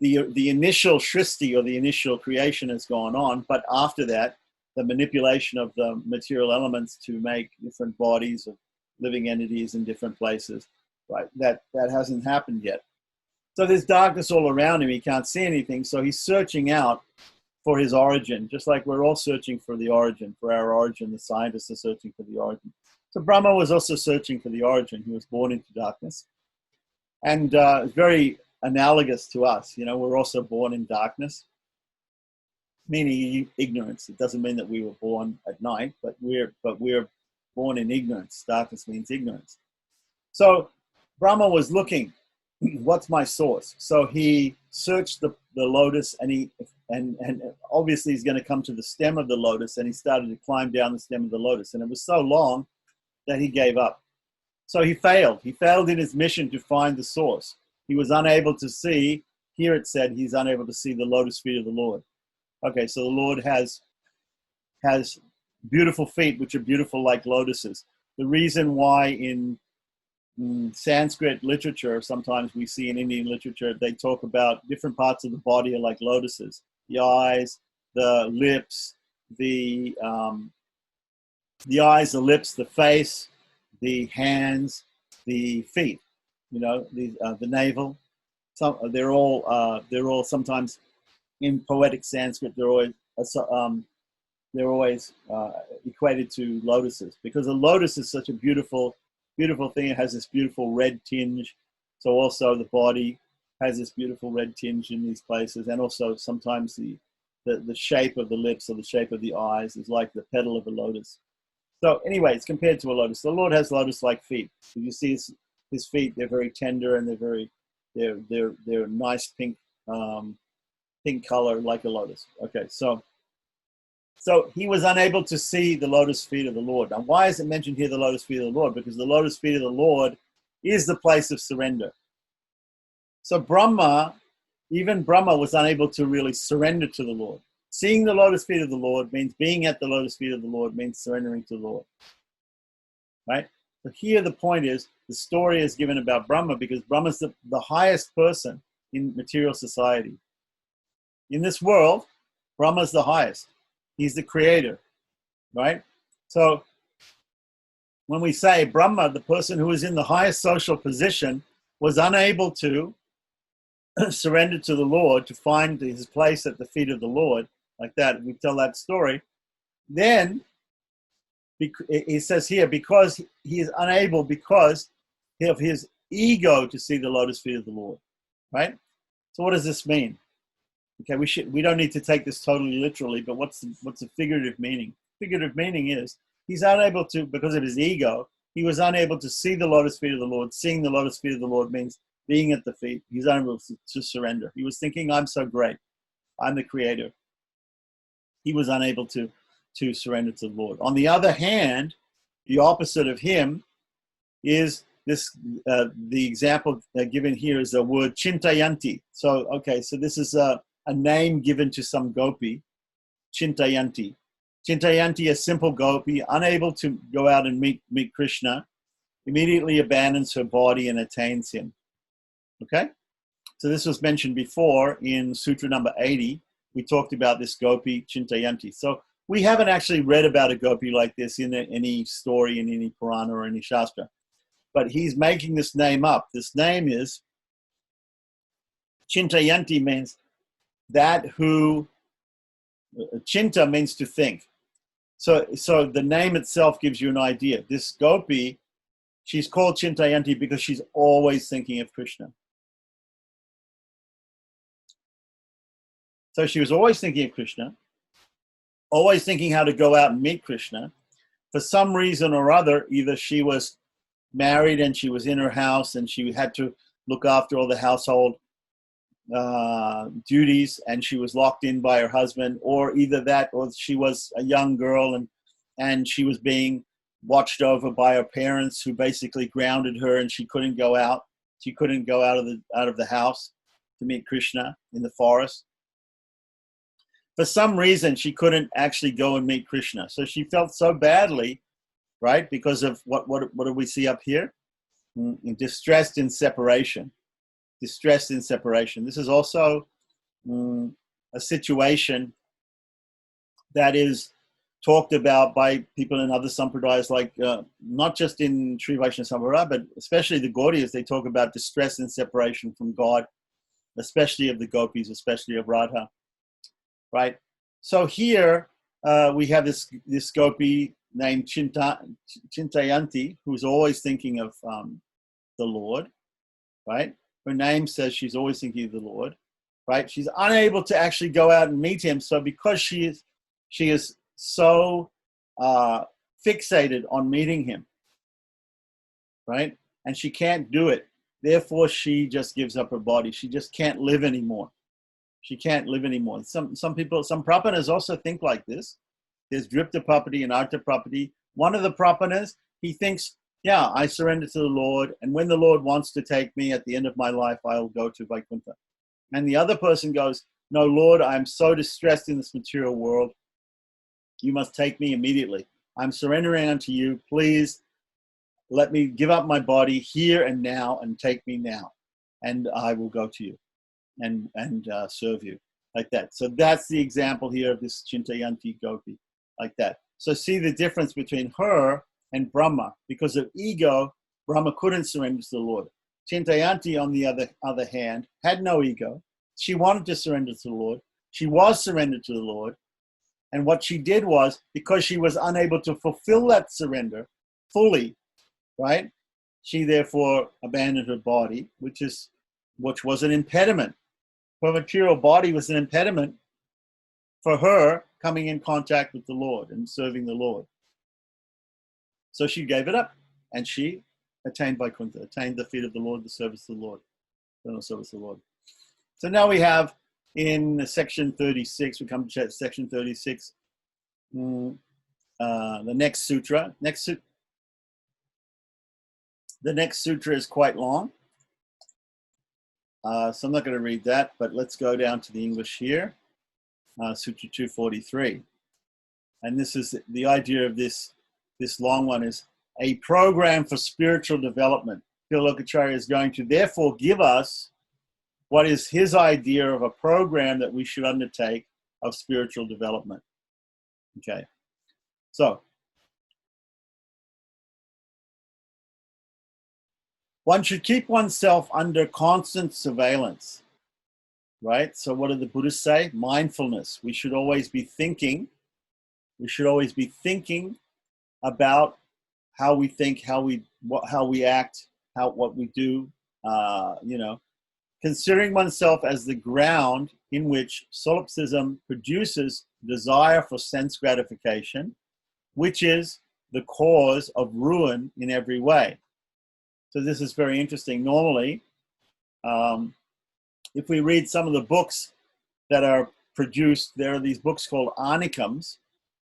The initial Shristi, or the initial creation, has gone on, but after that, the manipulation of the material elements to make different bodies of living entities in different places, right? That hasn't happened yet. So there's darkness all around him. He can't see anything. So he's searching out for his origin, just like we're all searching for the origin, for our origin. The scientists are searching for the origin. So Brahma was also searching for the origin. He was born into darkness. And it's very analogous to us. You know, we're also born in darkness, meaning ignorance. It doesn't mean that we were born at night, but we're born in ignorance. Darkness means ignorance. So Brahma was looking, what's my source? So he searched the lotus, and obviously he's going to come to the stem of the lotus, and he started to climb down the stem of the lotus, and it was so long that he gave up. So he failed. He failed in his mission to find the source. He was unable to see. Here it said he's unable to see the lotus feet of the Lord. Okay, so the Lord has beautiful feet, which are beautiful like lotuses. The reason why in Sanskrit literature, sometimes we see in Indian literature, they talk about different parts of the body are like lotuses. The eyes, the lips, the eyes, the lips, the face, the hands, the feet. You know, the navel. They're all sometimes in poetic Sanskrit. They're always equated to lotuses, because a lotus is such a beautiful thing. It has this beautiful red tinge. So also the body has this beautiful red tinge in these places, and also sometimes the shape of the lips or the shape of the eyes is like the petal of a lotus. So anyway, it's compared to a lotus. The Lord has lotus-like feet. If you see his feet, they're very tender, and they're nice pink color like a lotus. Okay, so he was unable to see the lotus feet of the Lord. Now, why is it mentioned here, the lotus feet of the Lord? Because the lotus feet of the Lord is the place of surrender. So even Brahma was unable to really surrender to the Lord. Seeing the lotus feet of the Lord means being at the lotus feet of the Lord means surrendering to the Lord. Right? So here the point is, the story is given about Brahma because Brahma is the highest person in material society. In this world, Brahma is the highest. He's the creator, right? So when we say Brahma, the person who is in the highest social position, was unable to surrender to the Lord, to find his place at the feet of the Lord, like that, we tell that story, then he says here, because he is unable, because of his ego, to see the lotus feet of the Lord, right? So what does this mean? Okay, we don't need to take this totally literally, but what's the figurative meaning? Figurative meaning is He's unable to, because of his ego, he was unable to see the lotus feet of the Lord. Seeing the lotus feet of the Lord means being at the feet. He's unable to surrender. He was thinking, I'm so great. I'm the creator. He was unable to surrender to the Lord. On the other hand, the opposite of him is this, the example given here is the word chintayanti. So, okay, so this is a name given to some gopi, chintayanti. Chintayanti, a simple gopi, unable to go out and meet Krishna, immediately abandons her body and attains him. Okay? So this was mentioned before in Sutra number 80. We talked about this gopi, Chintayanti. So we haven't actually read about a gopi like this in any story, in any Purana or any Shastra. But he's making this name up. This name is, Chintayanti means that who, Chinta means to think. So the name itself gives you an idea. This gopi, she's called Chintayanti because she's always thinking of Krishna. So she was always thinking of Krishna, always thinking how to go out and meet Krishna. For some reason or other, either she was married and she was in her house and she had to look after all the household duties and she was locked in by her husband, or either that or she was a young girl and she was being watched over by her parents who basically grounded her and she couldn't go out. She couldn't go out of the house to meet Krishna in the forest. For some reason, she couldn't actually go and meet Krishna. So she felt so badly, right? Because of what do we see up here? Distressed in separation. Distressed in separation. This is also a situation that is talked about by people in other sampradayas, like not just in Sri Vaishnava Sampradaya, but especially the Gaudiyas. They talk about distress in separation from God, especially of the gopis, especially of Radha. Right. So here we have this gopi named Chintayanti, who's always thinking of the Lord. Right. Her name says she's always thinking of the Lord. Right. She's unable to actually go out and meet him. So because she is so fixated on meeting him. Right. And she can't do it. Therefore, she just gives up her body. She just can't live anymore. She can't live anymore. Some people, some prapanas also think like this. There's dripta prapati and artha prapati. One of the prapanas, he thinks, yeah, I surrender to the Lord, and when the Lord wants to take me at the end of my life, I'll go to Vaikuntha. And the other person goes, no, Lord, I'm so distressed in this material world. You must take me immediately. I'm surrendering unto you. Please let me give up my body here and now and take me now, and I will go to you and serve you, like that. So that's the example here of this Chintayanti gopi, like that. So see the difference between her and Brahma. Because of ego, Brahma couldn't surrender to the Lord. Chintayanti, on the other hand, had no ego. She wanted to surrender to the Lord. She was surrendered to the Lord. And what she did was, because she was unable to fulfill that surrender fully, right? She therefore abandoned her body, which was an impediment. Her material body was an impediment for her coming in contact with the Lord and serving the Lord. So she gave it up and she attained Vaikuntha, attained the feet of the Lord, the service of the Lord, the service of the Lord. So now we have in section 36, we come to section 36, the next sutra. The next sutra is quite long. So I'm not going to read that, but let's go down to the English here. Sutra 243. And this is the idea of this long one is a program for spiritual development. Tilakacharya is going to therefore give us what is his idea of a program that we should undertake of spiritual development. Okay. So one should keep oneself under constant surveillance. Right? So what do the Buddhists say? Mindfulness. We should always be thinking. We should always be thinking about how we think, how we act, what we do. Considering oneself as the ground in which solipsism produces desire for sense gratification, which is the cause of ruin in every way. So this is very interesting. Normally, if we read some of the books that are produced, there are these books called Anikams,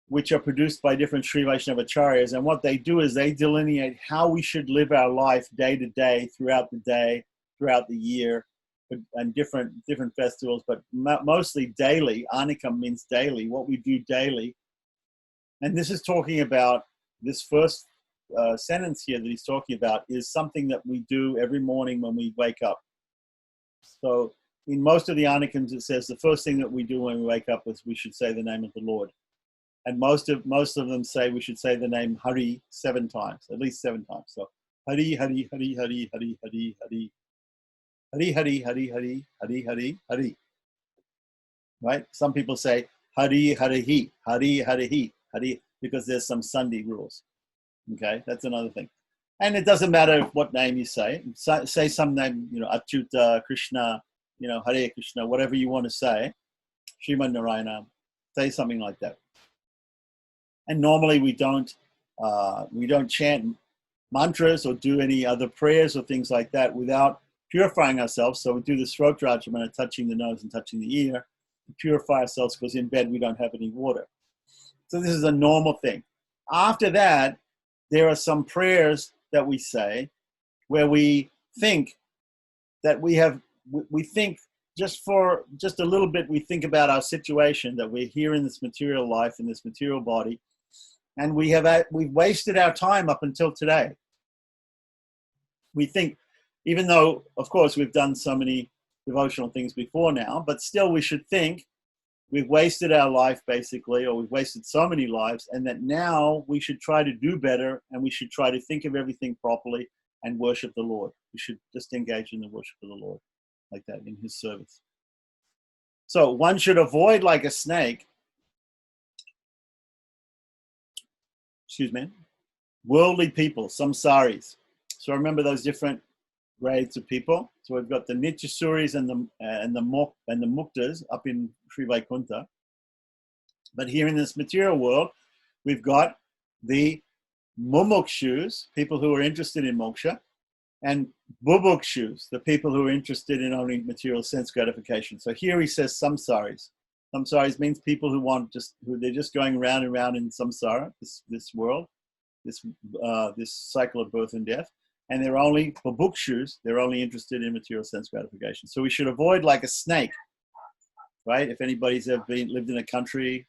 which are produced by different Sri Vaishnava acharyas. And what they do is they delineate how we should live our life day to day, throughout the year, and different festivals, but mostly daily. Anikam means daily, what we do daily. And this is talking about, this first sentence here that he's talking about is something that we do every morning when we wake up. So in most of the Anikams, it says the first thing that we do when we wake up is we should say the name of the Lord. And most of them say we should say the name Hari 7 times, at least 7 times. So Hari, Hari, Hari, Hari, Hari, Hari, Hari, Hari, Hari, Hari, Hari, Hari, Hari, Hari. Right? Some people say Hari, Hari, Hari, Hari, Hari, because there's some Sunday rules. Okay, that's another thing. And it doesn't matter what name you say. Say some name, Achyuta, Krishna, Hare Krishna, whatever you want to say. Srimad Narayana, say something like that. And normally we don't chant mantras or do any other prayers or things like that without purifying ourselves. So we do the Srotrajamana, touching the nose and touching the ear, to purify ourselves, because in bed we don't have any water. So this is a normal thing. After that, there are some prayers that we say where we think that we think just a little bit, we think about our situation, that we're here in this material life, in this material body, and we've wasted our time up until today. We think, even though, of course, we've done so many devotional things before now, but still we should think we've wasted our life, basically, or we've wasted so many lives, and that now we should try to do better, and we should try to think of everything properly and worship the Lord. We should just engage in the worship of the Lord like that, in his service. So one should avoid, like a snake, worldly people, samsaris. So remember those different grades of people. So we've got the Nityasuris and the Muktas up in Sri Vaikuntha. But here in this material world, we've got the Mumukshus, people who are interested in moksha, and Bubukshus, the people who are interested in only material sense gratification. So here he says samsaris. Samsaris means people who they're just going round and round in samsara, this world, this cycle of birth and death. And they're only, for bhukshus, they're only interested in material sense gratification. So we should avoid, like a snake, right? If anybody's ever lived in a country,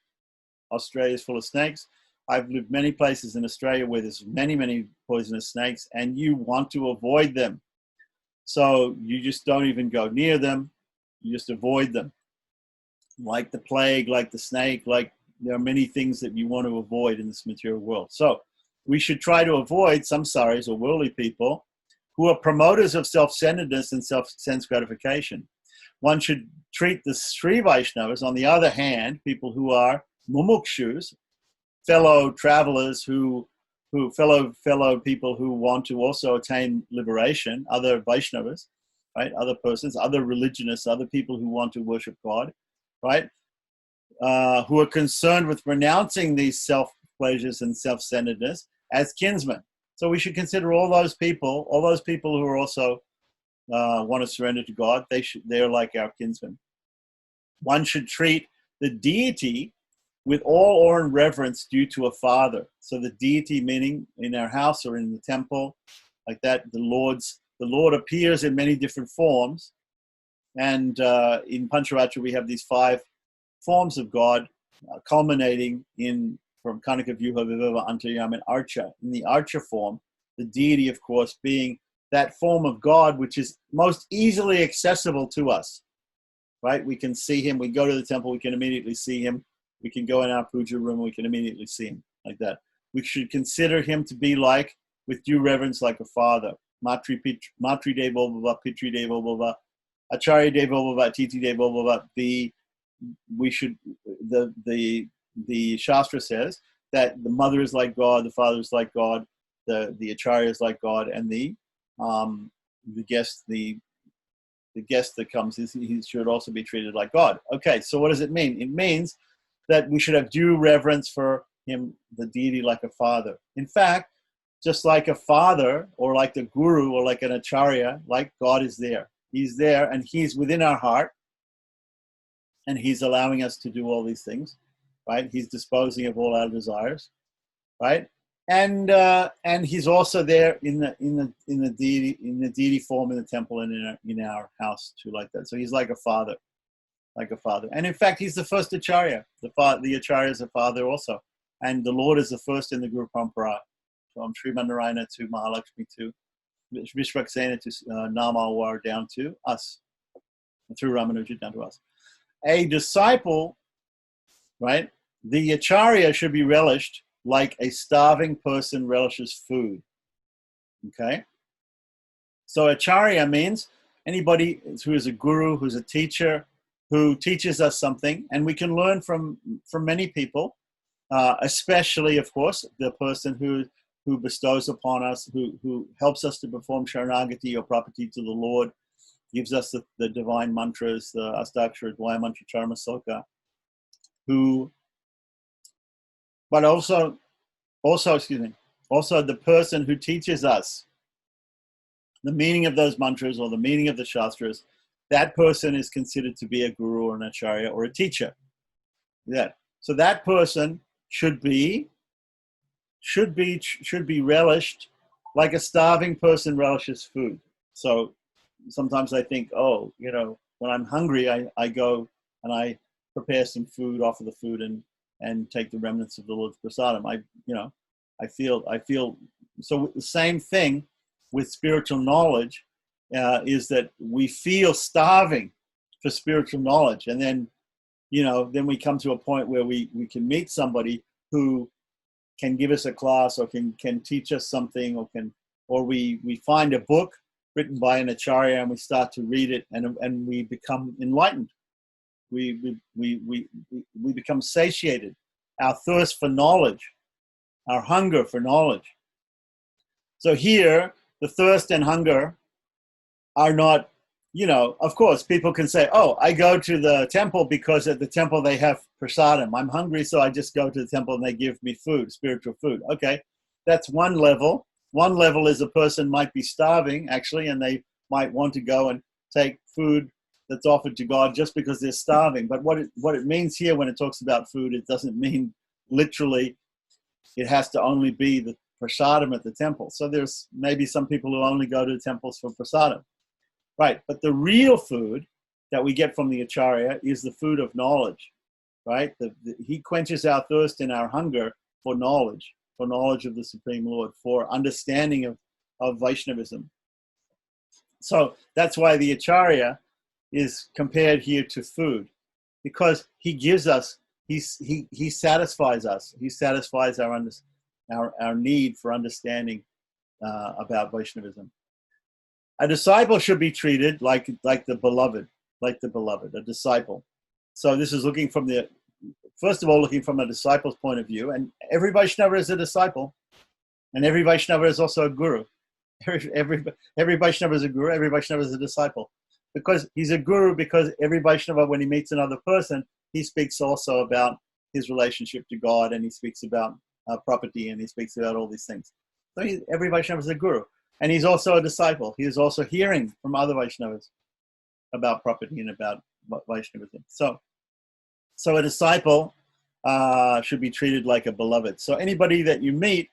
Australia is full of snakes. I've lived many places in Australia where there's many, many poisonous snakes, and you want to avoid them. So you just don't even go near them. You just avoid them. Like the plague, like the snake, like there are many things that you want to avoid in this material world. So we should try to avoid samsaris, or worldly people, who are promoters of self-centeredness and self-sense gratification. One should treat the Sri Vaishnavas, on the other hand, people who are mumukshus, fellow travelers fellow people who want to also attain liberation, other Vaishnavas, right? Other persons, other religionists, other people who want to worship God, right? Who are concerned with renouncing these self-pleasures and self-centeredness as kinsmen. So we should consider all those people who are also want to surrender to God. They're like our kinsmen. One should treat the deity with all awe and reverence due to a father. So the deity, meaning in our house or in the temple, like that, the Lord appears in many different forms. And in Pancharatra, we have these 5 forms of God, culminating from Kanaka Vyuha, Vivava, Antaryam, and Archa. In the Archa form, the deity, of course, being that form of God which is most easily accessible to us, right? We can see him. We go to the temple, we can immediately see him. We can go in our puja room, we can immediately see him, like that. We should consider him to be like, with due reverence, like a father. Matri Devo Bhava, Pitri Devo Bhava, Acharya Devo Bhava, Atiti Devo Bhava. The Shastra says that the mother is like God, the father is like God, the Acharya is like God, and the guest that comes, he should also be treated like God. Okay, so what does it mean? It means that we should have due reverence for him, the deity, like a father. In fact, just like a father or like the guru or like an acharya, like God is there. He's there and he's within our heart and he's allowing us to do all these things, right? He's disposing of all our desires, right? And he's also there in the deity form in the temple and in our house too, like that. So he's like a father, And in fact, he's the first acharya. The acharya is a father also, and the Lord is the first in the Guru Parampara. From Srimad Narayana to Mahalakshmi to Vishwaksena to Namalwar down to us, through Ramanuja down to us. A disciple, right? The acharya should be relished like a starving person relishes food. Okay? So acharya means anybody who is a guru, who's a teacher, who teaches us something, and we can learn from many people, especially, of course, the person who bestows upon us, who helps us to perform Sharanagati or property to the Lord, gives us the divine mantras, the Astakshara Dvaya Mantra Charma Soka, but also, also the person who teaches us the meaning of those mantras or the meaning of the Shastras, that person is considered to be a guru or an acharya or a teacher. Yeah. So that person should be relished like a starving person relishes food. So sometimes I think, when I'm hungry, I go and I prepare some food, offer the food, and take the remnants of the Lord's prasadam. I feel so. The same thing with spiritual knowledge is that we feel starving for spiritual knowledge, and then we come to a point where we can meet somebody who can give us a class or can teach us something, or we find a book written by an acharya and we start to read it and we become enlightened. We become satiated. Our thirst for knowledge, our hunger for knowledge. So here, the thirst and hunger are not, of course, people can say, oh, I go to the temple because at the temple they have prasadam. I'm hungry, so I just go to the temple and they give me food, spiritual food. Okay, that's one level. One level is a person might be starving, actually, and they might want to go and take food that's offered to God just because they're starving. But what it means here when it talks about food, it doesn't mean literally it has to only be the prasadam at the temple. So there's maybe some people who only go to the temples for prasadam. Right, but the real food that we get from the acharya is the food of knowledge, right? He quenches our thirst and our hunger for knowledge of the Supreme Lord, for understanding of Vaishnavism. So that's why the acharya is compared here to food, because he gives us, he satisfies us, he satisfies our need for understanding about Vaishnavism. A disciple should be treated like the beloved, a disciple. So this is looking from a disciple's point of view, and every Vaishnava is a disciple, and every Vaishnava is also a guru. Every Vaishnava is a guru, every Vaishnava is a disciple. Because he's a guru, because every Vaishnava, when he meets another person, he speaks also about his relationship to God, and he speaks about property, and he speaks about all these things. So every Vaishnava is a guru. And he's also a disciple. He is also hearing from other Vaishnavas about property and about Vaishnavism. So a disciple should be treated like a beloved. So anybody that you meet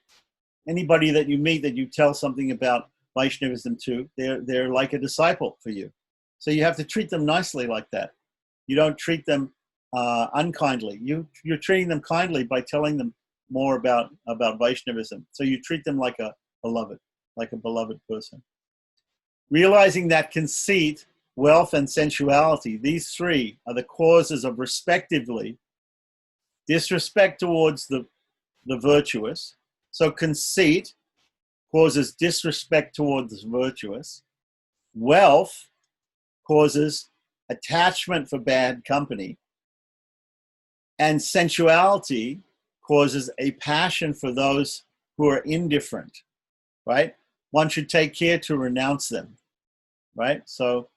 that you tell something about Vaishnavism to, they're like a disciple for you. So you have to treat them nicely like that. You don't treat them unkindly. You're treating them kindly by telling them more about Vaishnavism. So you treat them like a beloved person. Realizing that conceit, wealth, and sensuality, these three are the causes of, respectively, disrespect towards the virtuous. So conceit causes disrespect towards the virtuous. Wealth causes attachment for bad company. And sensuality causes a passion for those who are indifferent, right? One should take care to renounce them, right? So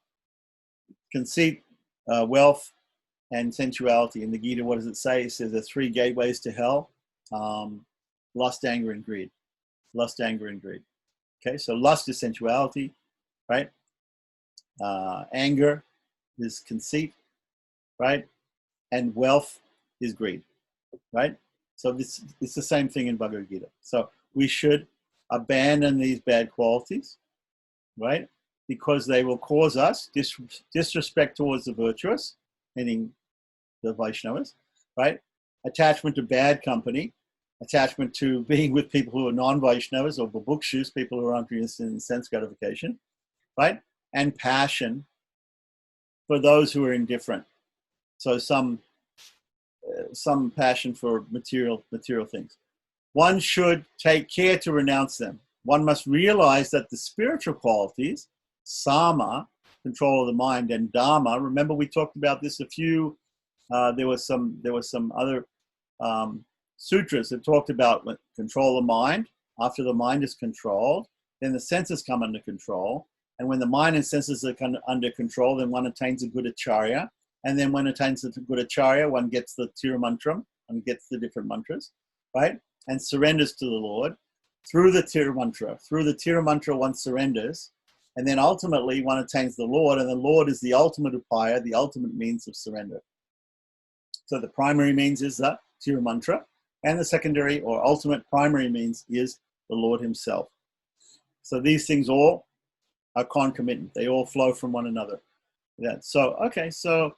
conceit, wealth, and sensuality. In the Gita, what does it say? It says there are three gateways to hell. lust, anger, and greed. Lust, anger, and greed. Okay, so lust is sensuality, right? Anger is conceit, right? And wealth is greed, right? So it's the same thing in Bhagavad Gita. So we should abandon these bad qualities, right? Because they will cause us disrespect towards the virtuous, meaning the Vaishnavas, right? Attachment to bad company, attachment to being with people who are non-Vaishnavas or babukshus, people who are interested in sense gratification, right? And passion for those who are indifferent. So some passion for material things. One should take care to renounce them. One must realize that the spiritual qualities, sama, control of the mind, and dharma. Remember, we talked about this a few. There was some other sutras that talked about control of the mind. After the mind is controlled, then the senses come under control. And when the mind and senses are under control, then one attains a good acharya. And then when attains a good acharya, one gets the Tirumantram, one gets the different mantras, right? And surrenders to the Lord through the Tirumantra. Through the Tirumantra, one surrenders. And then ultimately, one attains the Lord. And the Lord is the ultimate upaya, the ultimate means of surrender. So the primary means is the Tirumantra. And the secondary or ultimate primary means is the Lord himself. So these things all are concomitant. They all flow from one another. Yeah. So, okay. So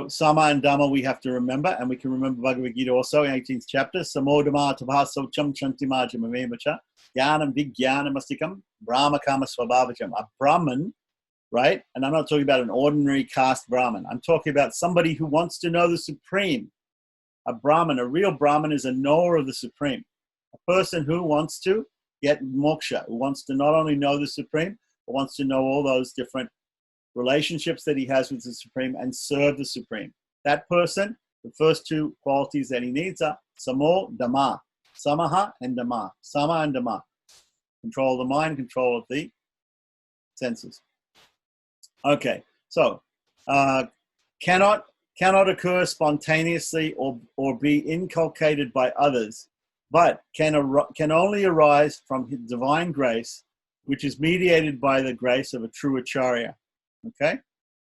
Sama and Dhamma we have to remember, and we can remember Bhagavad Gita also, 18th chapter. Samodama tabhasocham chantimajamamemacha jnanam vijnanamastikam brahma kama swabhavacham. A Brahman, right? And I'm not talking about an ordinary caste Brahman. I'm talking about somebody who wants to know the Supreme. A Brahman, a real Brahman, is a knower of the Supreme. A person who wants to get moksha, who wants to not only know the Supreme, but wants to know all those different relationships that he has with the Supreme and serve the Supreme. That person, the first two qualities that he needs are samo, dhamma, samaha and dhamma, sama and dhamma. Control of the mind, control of the senses. Okay, so cannot occur spontaneously or be inculcated by others, but can only arise from divine grace, which is mediated by the grace of a true acharya. Okay,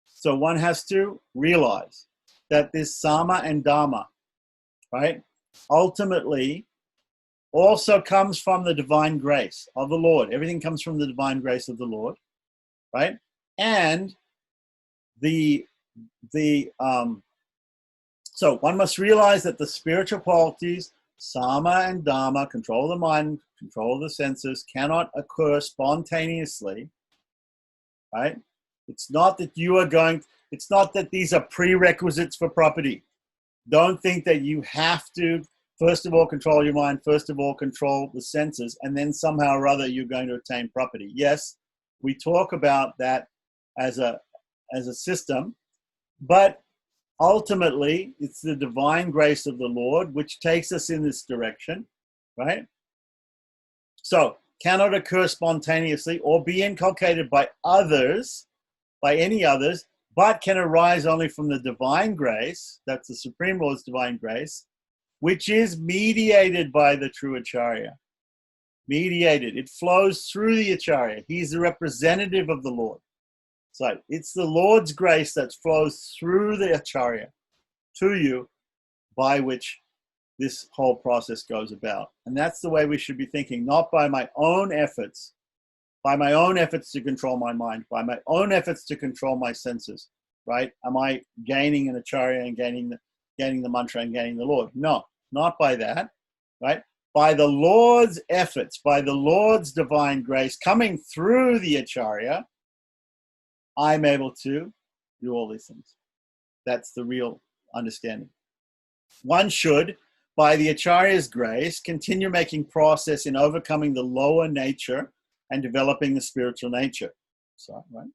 so one has to realize that this sama and dhamma, right, ultimately also comes from the divine grace of the Lord. Everything comes from the divine grace of the Lord, right? And so one must realize that the spiritual qualities, sama and dhamma, control of the mind, control of the senses, cannot occur spontaneously, right? It's not that it's not that these are prerequisites for property. Don't think that you have to, first of all, control your mind, first of all, control the senses, and then somehow or other you're going to attain property. Yes, we talk about that as a system, but ultimately it's the divine grace of the Lord which takes us in this direction, right? So, cannot occur spontaneously or be inculcated by others, by any others, but can arise only from the divine grace, that's the Supreme Lord's divine grace, which is mediated by the true Acharya. Mediated. It flows through the Acharya. He's the representative of the Lord. So it's the Lord's grace that flows through the Acharya to you, by which this whole process goes about. And that's the way we should be thinking, not by my own efforts, to control my mind, by my own efforts to control my senses, right? Am I gaining an Acharya and gaining the mantra and gaining the Lord? No, not by that, right? By the Lord's efforts, by the Lord's divine grace coming through the Acharya, I'm able to do all these things. That's the real understanding. One should, by the Acharya's grace, continue making progress in overcoming the lower nature and developing the spiritual nature. So, right?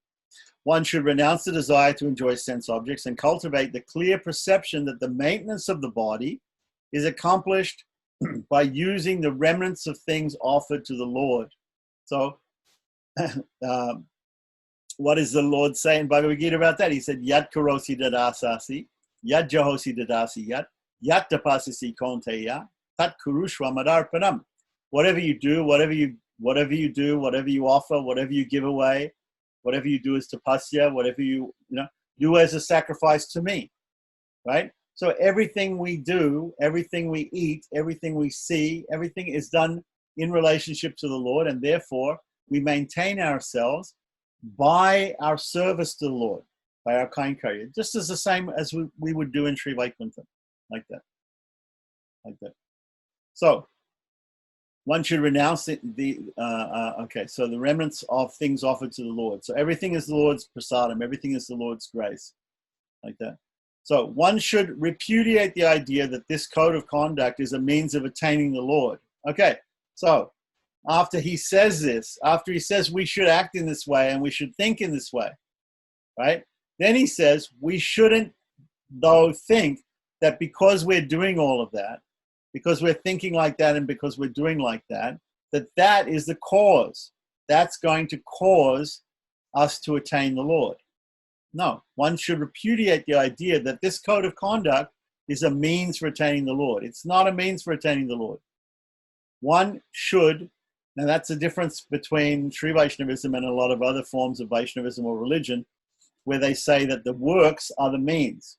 One should renounce the desire to enjoy sense objects and cultivate the clear perception that the maintenance of the body is accomplished by using the remnants of things offered to the Lord. So, what does the Lord say in Bhagavad Gita about that? He said, Yat karosi dadasasi, yat jahosi dadasi yat tapasisi konteya, tat kurushva madarpanam. Whatever you do, whatever you offer, whatever you give away, whatever you do as tapasya, whatever you do as a sacrifice to me, right? So everything we do, everything we eat, everything we see, everything is done in relationship to the Lord, and therefore we maintain ourselves by our service to the Lord, by our kainkarya, just as the same as we would do in Sri Vaikuntha, like that. So one should renounce so the remnants of things offered to the Lord. So everything is the Lord's prasadam, everything is the Lord's grace, like that. So one should repudiate the idea that this code of conduct is a means of attaining the Lord. Okay, so after he says this, after he says we should act in this way and we should think in this way, right? Then he says we shouldn't, though, think that because we're doing all of that, because we're thinking like that and because we're doing like that, that is the cause. That's going to cause us to attain the Lord. No, one should repudiate the idea that this code of conduct is a means for attaining the Lord. It's not a means for attaining the Lord. One should, now that's the difference between Sri Vaishnavism and a lot of other forms of Vaishnavism or religion, where they say that the works are the means,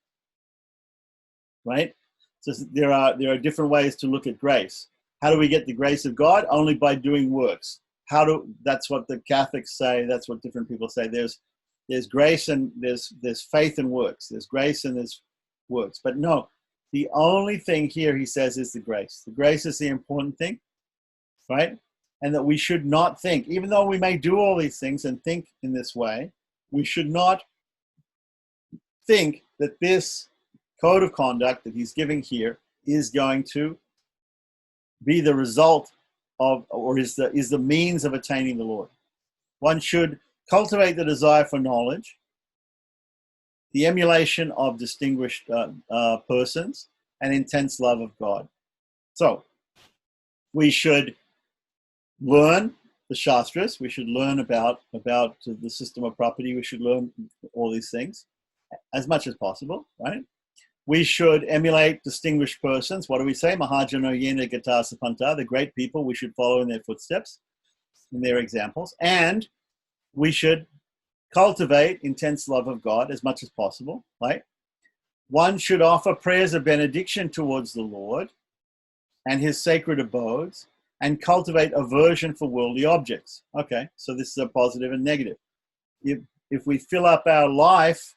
right? So there are different ways to look at grace. How do we get the grace of God? Only by doing works. That's what the Catholics say. That's what different people say. There's grace and there's faith and works. There's grace and there's works. But no, the only thing here he says is the grace. The grace is the important thing, right? And that we should not think, even though we may do all these things and think in this way, we should not think that this code of conduct that he's giving here is going to be the result of, or is the means of attaining the Lord. One should cultivate the desire for knowledge, the emulation of distinguished persons, and intense love of God. So we should learn the Shastras. We should learn about the system of property. We should learn all these things as much as possible, right? We should emulate distinguished persons. What do we say? Mahajano yena gata sapanta, the great people. We should follow in their footsteps, in their examples. And we should cultivate intense love of God as much as possible, right? One should offer prayers of benediction towards the Lord and his sacred abodes and cultivate aversion for worldly objects. Okay, so this is a positive and negative. If we fill up our life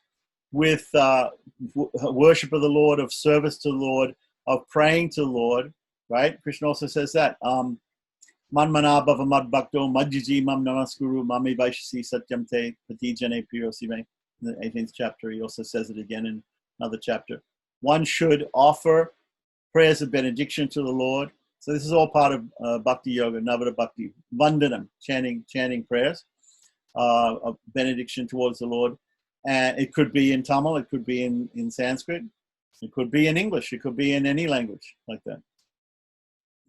with worship of the Lord, of service to the Lord, of praying to the Lord, right? Krishna also says that. Manmana bhava mad bhakto majjiji mam namaskuru mami vaishasi satyam te patijane priyosime. In the 18th chapter, he also says it again in another chapter. One should offer prayers of benediction to the Lord. So this is all part of Bhakti Yoga, Navada Bhakti, Vandanam, chanting prayers of benediction towards the Lord. And it could be in Tamil, it could be in Sanskrit, it could be in English, it could be in any language like that.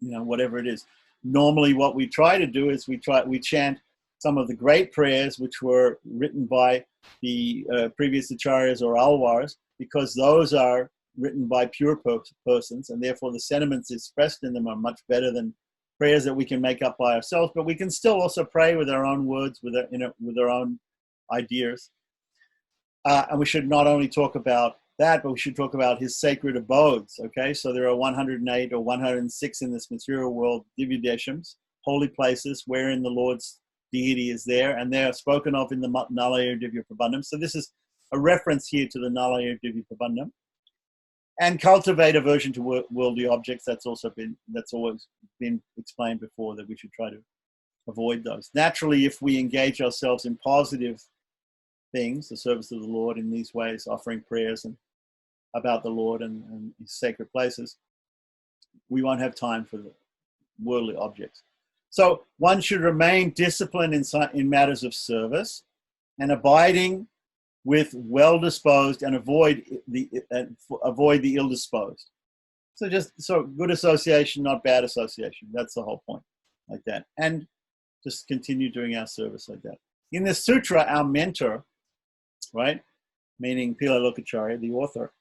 Whatever it is. Normally what we try to do is we chant some of the great prayers which were written by the previous acharyas or alvars, because those are written by pure persons, and therefore the sentiments expressed in them are much better than prayers that we can make up by ourselves. But we can still also pray with our own words, with our own ideas. And we should not only talk about that, but we should talk about his sacred abodes. Okay, so there are 108 or 106 in this material world, Divya Deshams, holy places wherein the Lord's deity is there, and they are spoken of in the Nalaya Divya Prabandham. So this is a reference here to the Nalaya Divya Prabandham. And cultivate aversion to worldly objects. That's always been explained before, that we should try to avoid those. Naturally, if we engage ourselves in positive things, the service of the Lord in these ways, offering prayers and about the Lord and his sacred places, we won't have time for the worldly objects. So one should remain disciplined in matters of service and abiding with well-disposed and avoid the ill-disposed. So good association, not bad association. That's the whole point, like that. And just continue doing our service like that. In this sutra, our mentor, right, meaning Pila Lokacharya, the author,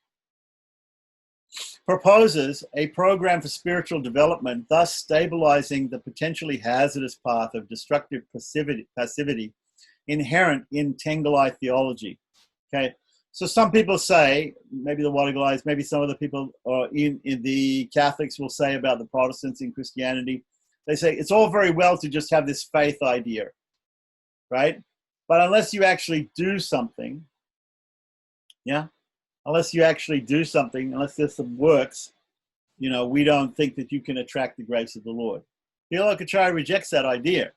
proposes a program for spiritual development, thus stabilizing the potentially hazardous path of destructive passivity inherent in Tengelai theology. Okay, so some people say, maybe the Wadigalais, maybe some of the people in the Catholics will say about the Protestants in Christianity, they say it's all very well to just have this faith idea, right? But unless you actually do something, unless you actually do something, unless there's some works, we don't think that you can attract the grace of the Lord. Theolokachari rejects that idea.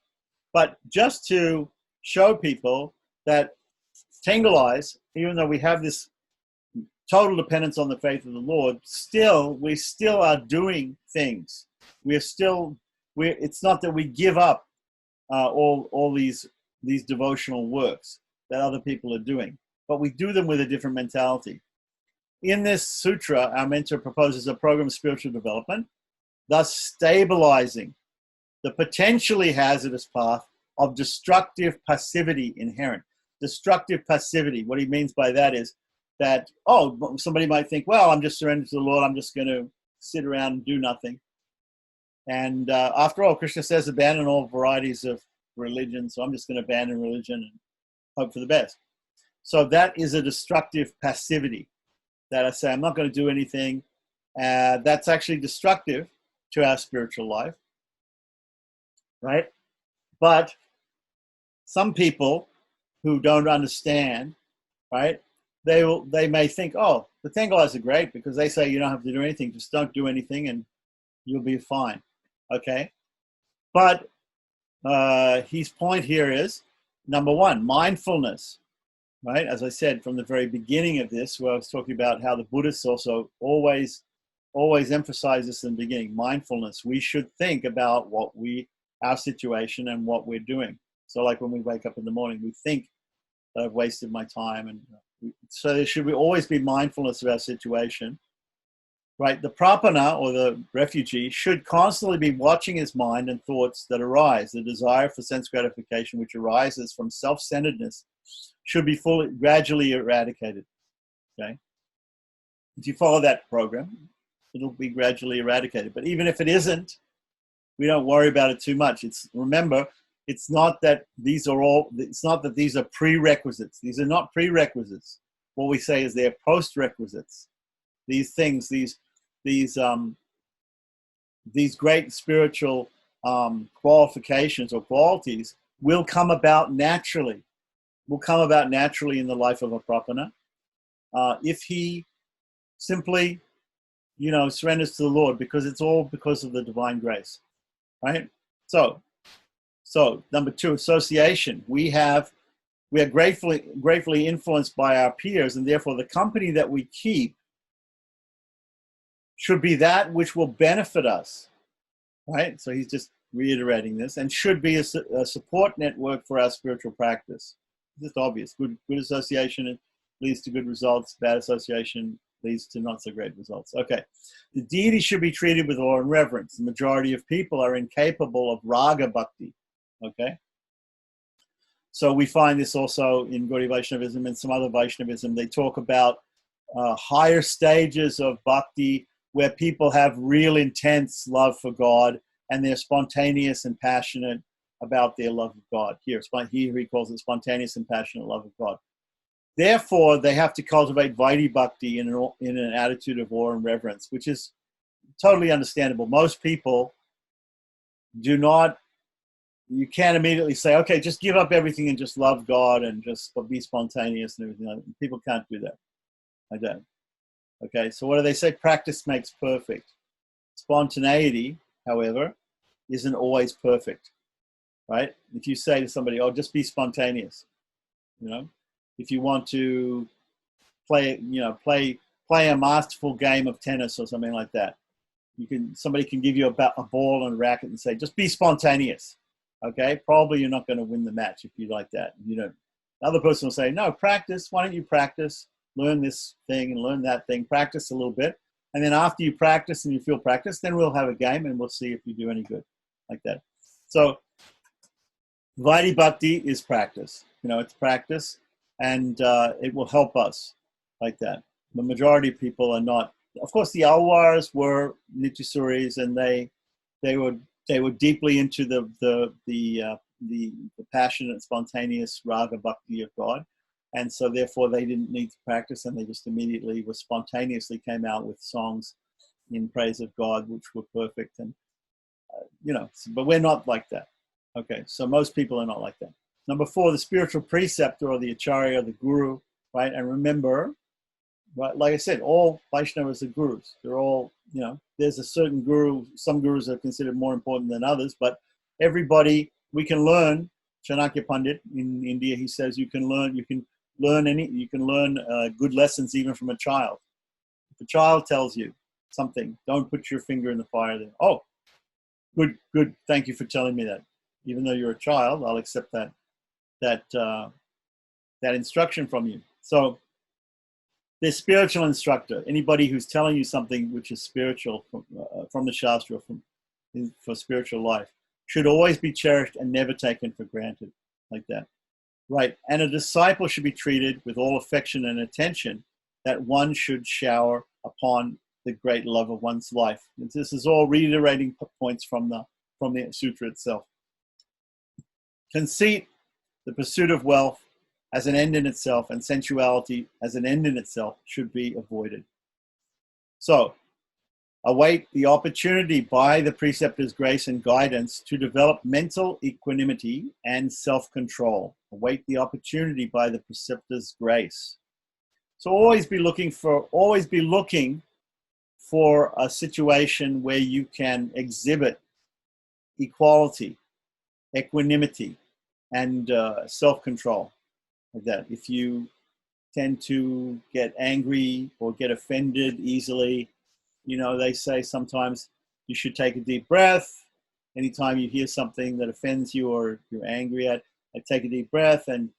But just to show people that Tengelais, even though we have this total dependence on the faith of the Lord, we still are doing things. It's not that we give up all these devotional works that other people are doing, but we do them with a different mentality. In this sutra, our mentor proposes a program of spiritual development, thus stabilizing the potentially hazardous path of destructive passivity inherent. Destructive passivity, what he means by that is that, somebody might think, well, I'm just surrendered to the Lord, I'm just going to sit around and do nothing. And after all, Krishna says abandon all varieties of religion, so I'm just going to abandon religion and hope for the best. So that is a destructive passivity, that I say I'm not going to do anything. That's actually destructive to our spiritual life, right? But some people who don't understand, right, they may think, oh, the Tengelais are great because they say you don't have to do anything, just don't do anything and you'll be fine, okay? But his point here is, number one, mindfulness, right? As I said from the very beginning of this, where I was talking about how the Buddhists also always emphasize this in the beginning, mindfulness. We should think about our situation and what we're doing. So like when we wake up in the morning, we think that I've wasted my time. And so there should always be mindfulness of our situation, right? The prapana, or the refugee, should constantly be watching his mind and thoughts that arise. The desire for sense gratification, which arises from self-centeredness, should be gradually eradicated, okay? If you follow that program, it'll be gradually eradicated. But even if it isn't, we don't worry about it too much. Remember, it's not that these are prerequisites. These are not prerequisites. What we say is they're post-requisites. These things, these great spiritual qualifications or qualities will come about naturally. Will come about naturally in the life of a prapana if he simply, surrenders to the Lord, because it's all because of the divine grace, right? So number two, association. We are gratefully influenced by our peers, and therefore the company that we keep should be that which will benefit us, right? So he's just reiterating this, and should be a support network for our spiritual practice. It's just obvious. Good association leads to good results. Bad association leads to not so great results. Okay. The deity should be treated with awe and reverence. The majority of people are incapable of raga bhakti. Okay. So we find this also in Gaudiya Vaishnavism and some other Vaishnavism. They talk about higher stages of bhakti where people have real intense love for God and they're spontaneous and passionate about their love of God. Here he calls it spontaneous and passionate love of God. Therefore, they have to cultivate Vaidhi Bhakti in an attitude of awe and reverence, which is totally understandable. Most people do not, you can't immediately say, okay, just give up everything and just love God and just be spontaneous and everything like that. People can't do that. I don't. Okay, so what do they say? Practice makes perfect. Spontaneity, however, isn't always perfect. Right? If you say to somebody, oh, just be spontaneous, if you want to play a masterful game of tennis or something like that, somebody can give you a ball and a racket and say, just be spontaneous. Okay? Probably you're not going to win the match if you like that. The other person will say, no, practice. Why don't you practice? Learn this thing and learn that thing. Practice a little bit. And then after you practice and you feel practice, then we'll have a game and we'll see if you do any good like that. So Vaidhi Bhakti is practice. It's practice, and it will help us like that. The majority of people are not of course, the Alwars were Nityasuris, and they were deeply into the passionate, spontaneous raga bhakti of God, and so therefore they didn't need to practice, and they just immediately were spontaneously came out with songs in praise of God, which were perfect. And but we're not like that. Okay, so most people are not like that. Number 4, the spiritual preceptor or the acharya, the guru, right? And remember, right, like I said, all Vaishnavas are gurus. They're all, there's a certain guru. Some gurus are considered more important than others, but everybody, we can learn. Chanakya Pandit in India, he says you can learn good lessons even from a child. If a child tells you something, don't put your finger in the fire there. Oh, good. Thank you for telling me that. Even though you're a child, I'll accept that instruction from you. So the spiritual instructor, anybody who's telling you something which is spiritual from the Shastra, for spiritual life, should always be cherished and never taken for granted like that. Right. And a disciple should be treated with all affection and attention that one should shower upon the great love of one's life. And this is all reiterating points from the sutra itself. Conceit, the pursuit of wealth as an end in itself, and sensuality as an end in itself should be avoided. So, await the opportunity by the preceptor's grace and guidance to develop mental equanimity and self-control. Await the opportunity by the preceptor's grace. So always be looking for a situation where you can exhibit equality, equanimity, and self-control. Like that. If you tend to get angry or get offended easily, they say sometimes you should take a deep breath. Anytime you hear something that offends you or you're angry at, take a deep breath and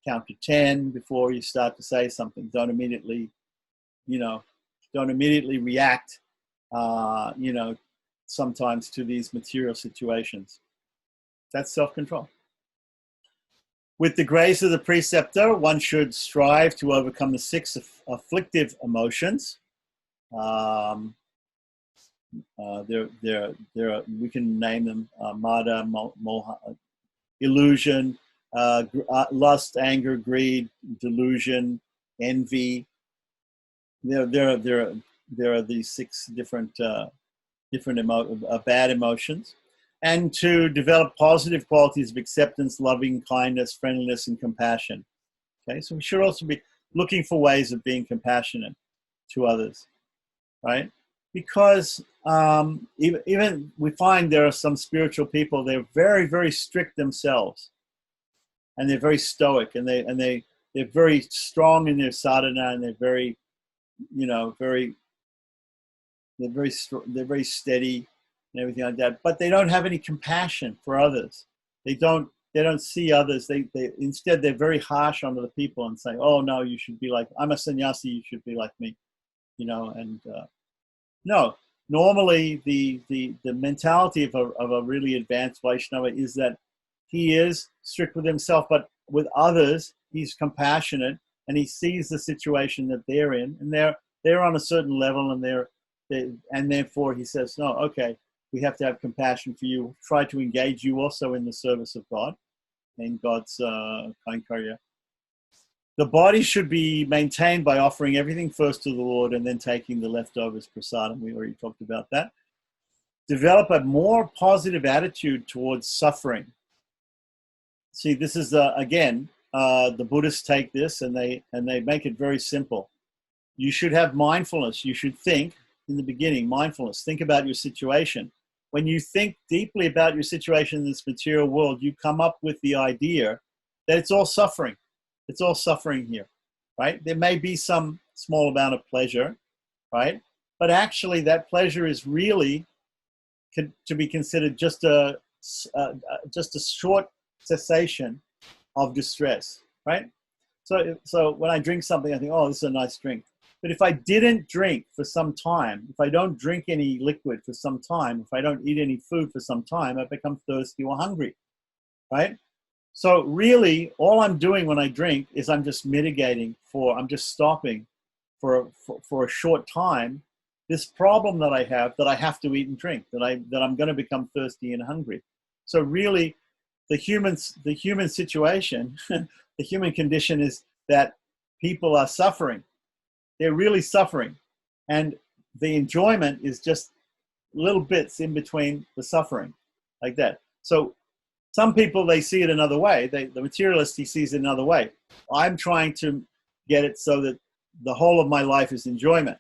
count to 10 before you start to say something. Don't immediately react, sometimes to these material situations. That's self-control. With the grace of the preceptor, one should strive to overcome the 6 afflictive emotions. We can name them mada, moha, illusion, lust, anger, greed, delusion, envy. There are these 6 different bad emotions. And to develop positive qualities of acceptance, loving kindness, friendliness, and compassion. Okay, so we should also be looking for ways of being compassionate to others, right? Because even we find there are some spiritual people, they're very, very strict themselves, and they're very stoic, and they're very strong in their sadhana, and they're very, they're very steady and everything like that, but they don't have any compassion for others. They don't see others. They instead they're very harsh on other people and say, "Oh no, you should be like, I'm a sannyasi, you should be like me," And no, normally the mentality of a really advanced Vaishnava is that he is strict with himself, but with others he's compassionate, and he sees the situation that they're in, and they're on a certain level, and therefore he says, "No, okay. We have to have compassion for you. Try to engage you also in the service of God, in God's Kainkarya." The body should be maintained by offering everything first to the Lord and then taking the leftovers prasadam. We already talked about that. Develop a more positive attitude towards suffering. See, this is again, the Buddhists take this and they make it very simple. You should have mindfulness. You should think in the beginning, mindfulness. Think about your situation. When you think deeply about your situation in this material world, you come up with the idea that it's all suffering. It's all suffering here, right? There may be some small amount of pleasure, right? But actually that pleasure is really to be considered just a short cessation of distress, right? So when I drink something, I think, oh, this is a nice drink. But if I didn't drink for some time, if I don't drink any liquid for some time, if I don't eat any food for some time, I become thirsty or hungry, right? So really, all I'm doing when I drink is I'm just mitigating I'm just stopping for a short time this problem that I have, that I have to eat and drink, that I'm going to become thirsty and hungry. So really, the human situation, the human condition is that people are suffering. They're really suffering, and the enjoyment is just little bits in between the suffering, like that. So some people, they see it another way. The materialist, he sees it another way. I'm trying to get it so that the whole of my life is enjoyment,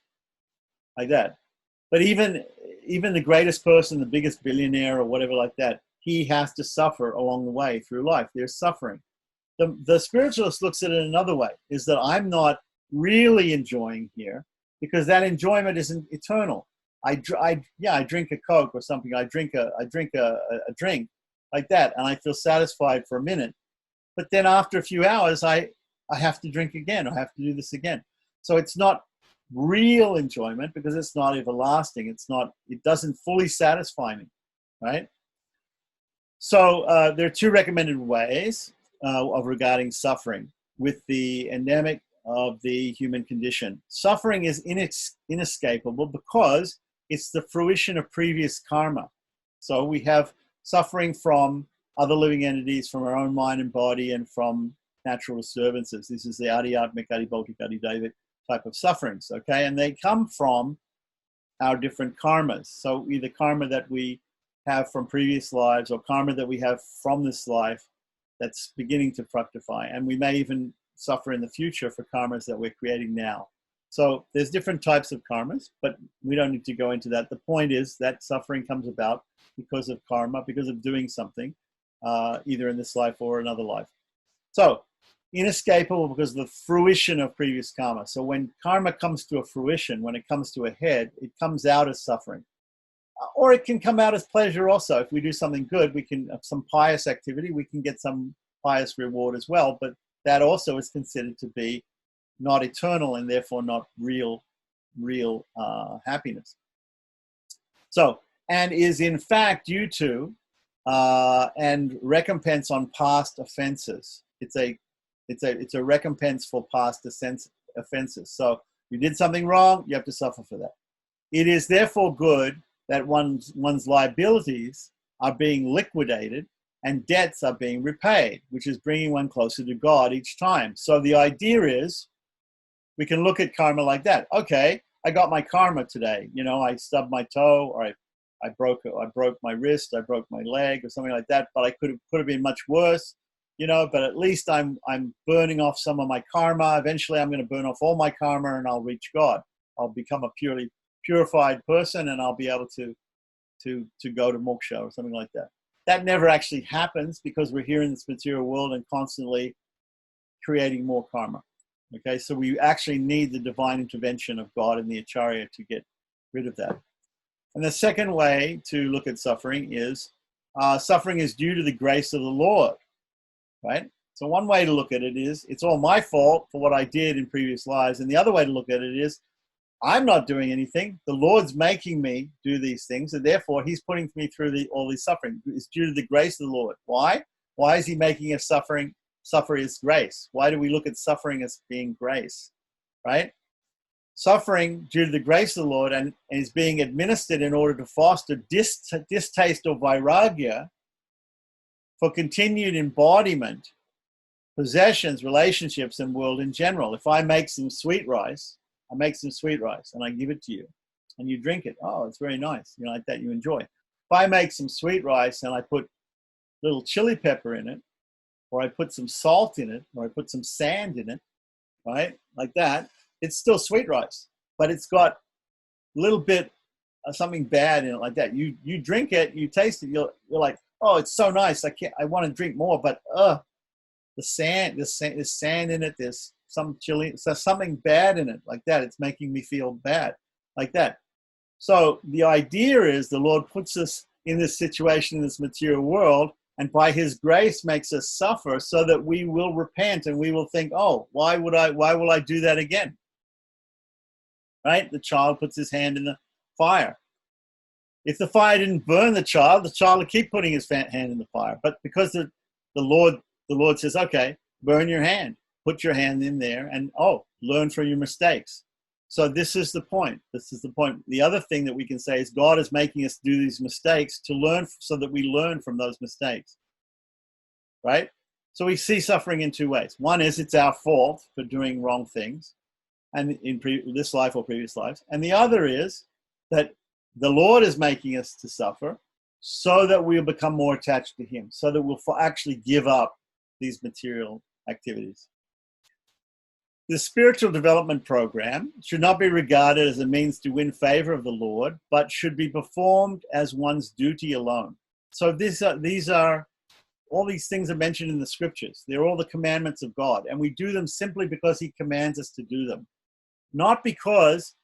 like that. But even the greatest person, the biggest billionaire or whatever like that, he has to suffer along the way through life. There's suffering. The spiritualist looks at it another way, is that I'm not really enjoying here because that enjoyment isn't eternal. I drink a Coke or something. I drink a drink like that, and I feel satisfied for a minute. But then after a few hours, I have to drink again. I have to do this again. So it's not real enjoyment because it's not everlasting. It doesn't fully satisfy me, right? So there are two recommended ways of regarding suffering with the endemic of the human condition. Suffering is inescapable because it's the fruition of previous karma. So we have suffering from other living entities, from our own mind and body, and from natural disturbances. This is the Adiyatmik, Adibhautik, Adidaivic type of sufferings, okay? And they come from our different karmas. So either karma that we have from previous lives or karma that we have from this life that's beginning to fructify. And we may even suffer in the future for karmas that we're creating now. So there's different types of karmas, but we don't need to go into that. The point is that suffering comes about because of karma, because of doing something, either in this life or another life. So inescapable because of the fruition of previous karma. So when karma comes to a fruition, when it comes to a head, it comes out as suffering. Or it can come out as pleasure also. If we do something good, we can have some pious activity, we can get some pious reward as well, but that also is considered to be not eternal and therefore not real happiness. So, and is in fact due to and recompense on past offenses. It's a recompense for past offenses. So you did something wrong, you have to suffer for that. It is therefore good that one's liabilities are being liquidated and debts are being repaid, which is bringing one closer to God each time. So the idea is, we can look at karma like that. Okay, I got my karma today. You know, I stubbed my toe, or I broke my wrist, I broke my leg, or something like that. But I could have been much worse. You know, but at least I'm burning off some of my karma. Eventually, I'm going to burn off all my karma, and I'll reach God. I'll become a purely purified person, and I'll be able to go to moksha or something like that. That never actually happens because we're here in this material world and constantly creating more karma. Okay, so we actually need the divine intervention of God and the Acharya to get rid of that. And the second way to look at suffering is suffering is due to the grace of the Lord, right? So one way to look at it is it's all my fault for what I did in previous lives. And the other way to look at it is I'm not doing anything. The Lord's making me do these things, and therefore he's putting me through all these suffering. It's due to the grace of the Lord. Why? Why is he making us suffer his grace? Why do we look at suffering as being grace, right? Suffering due to the grace of the Lord and is being administered in order to foster distaste or vairagya for continued embodiment, possessions, relationships, and world in general. If I make some sweet rice, and I give it to you and you drink it. Oh, it's very nice. You know, like that, you enjoy. If I make some sweet rice and I put little chili pepper in it, or I put some salt in it, or I put some sand in it, right? Like that, it's still sweet rice, but it's got a little bit of something bad in it, like that. You drink it, you taste it, you're like, oh, it's so nice. I want to drink more, but there's sand in it, there's some chili, so something bad in it, like that. It's making me feel bad, like that. So the idea is the Lord puts us in this situation in this material world, and by his grace makes us suffer so that we will repent and we will think, oh, why will I do that again? Right? The child puts his hand in the fire. If the fire didn't burn the child would keep putting his hand in the fire. But because the Lord says, okay, burn your hand. Put your hand in there and, learn from your mistakes. So this is the point. This is the point. The other thing that we can say is God is making us do these mistakes to learn, so that we learn from those mistakes, right? So we see suffering in two ways. One is it's our fault for doing wrong things, and in this life or previous lives. And the other is that the Lord is making us to suffer so that we'll become more attached to him, so that we'll actually give up these material activities. The spiritual development program should not be regarded as a means to win favor of the Lord, but should be performed as one's duty alone. So these are all these things are mentioned in the scriptures. They're all the commandments of God, and we do them simply because he commands us to do them, not because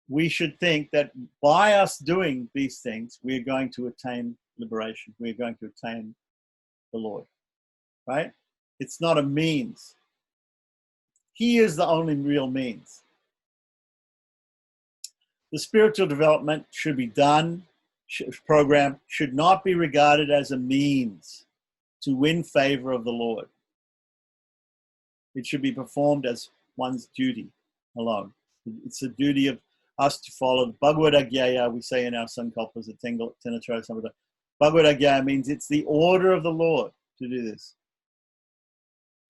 we should think that by us doing these things, we're going to attain liberation. We're going to attain the Lord, right? It's not a means. He is the only real means. The spiritual development should be done, program should not be regarded as a means to win favor of the Lord. It should be performed as one's duty alone. It's a duty of us to follow the Bhagavad Agyaya, we say in our Sankalpas at Tenachara Samvada. Bhagavad Agyaya means it's the order of the Lord to do this.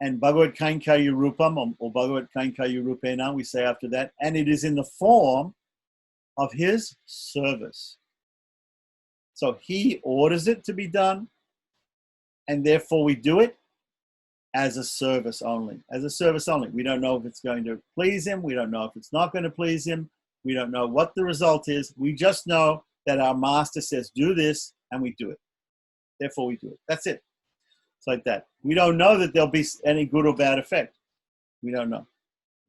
And Bhagavad Kainkayu Rupam, or Bhagavad Kainkayu Rupena, we say after that, and it is in the form of his service. So he orders it to be done, and therefore we do it as a service only. As a service only. We don't know if it's going to please him. We don't know if it's not going to please him. We don't know what the result is. We just know that our master says, do this, and we do it. Therefore we do it. That's it. It's like that. We don't know that there'll be any good or bad effect. We don't know.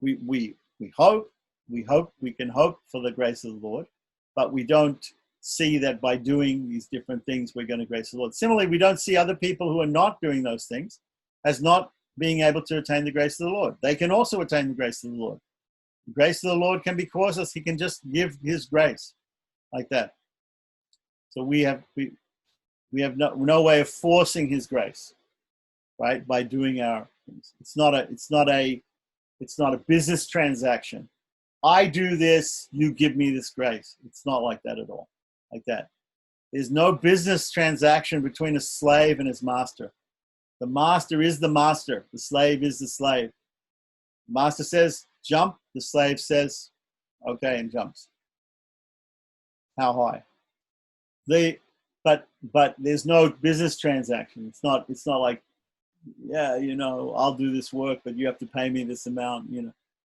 We hope. We can hope for the grace of the Lord, but we don't see that by doing these different things we're going to grace the Lord. Similarly, we don't see other people who are not doing those things as not being able to attain the grace of the Lord. They can also attain the grace of the Lord. The grace of the Lord can be causeless. He can just give his grace like that. So we have no way of forcing his grace, right? By doing our things. It's not a business transaction. I do this, you give me this grace. It's not like that at all. Like that. There's no business transaction between a slave and his master. The master is the master. The slave is the slave. The master says, jump. The slave says, okay, and jumps. How high? But there's no business transaction. It's not like, yeah, I'll do this work, but you have to pay me this amount.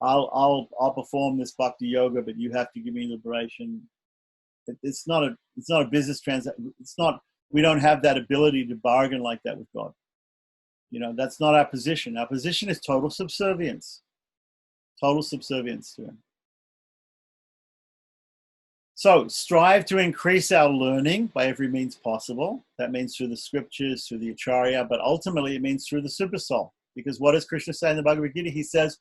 I'll perform this bhakti yoga, but you have to give me liberation. It's not a business transaction. We don't have that ability to bargain like that with God. That's not our position. Our position is total subservience to him. So strive to increase our learning by every means possible. That means through the scriptures, through the Acharya, but ultimately it means through the Supersoul. Because what does Krishna say in the Bhagavad Gita? He says,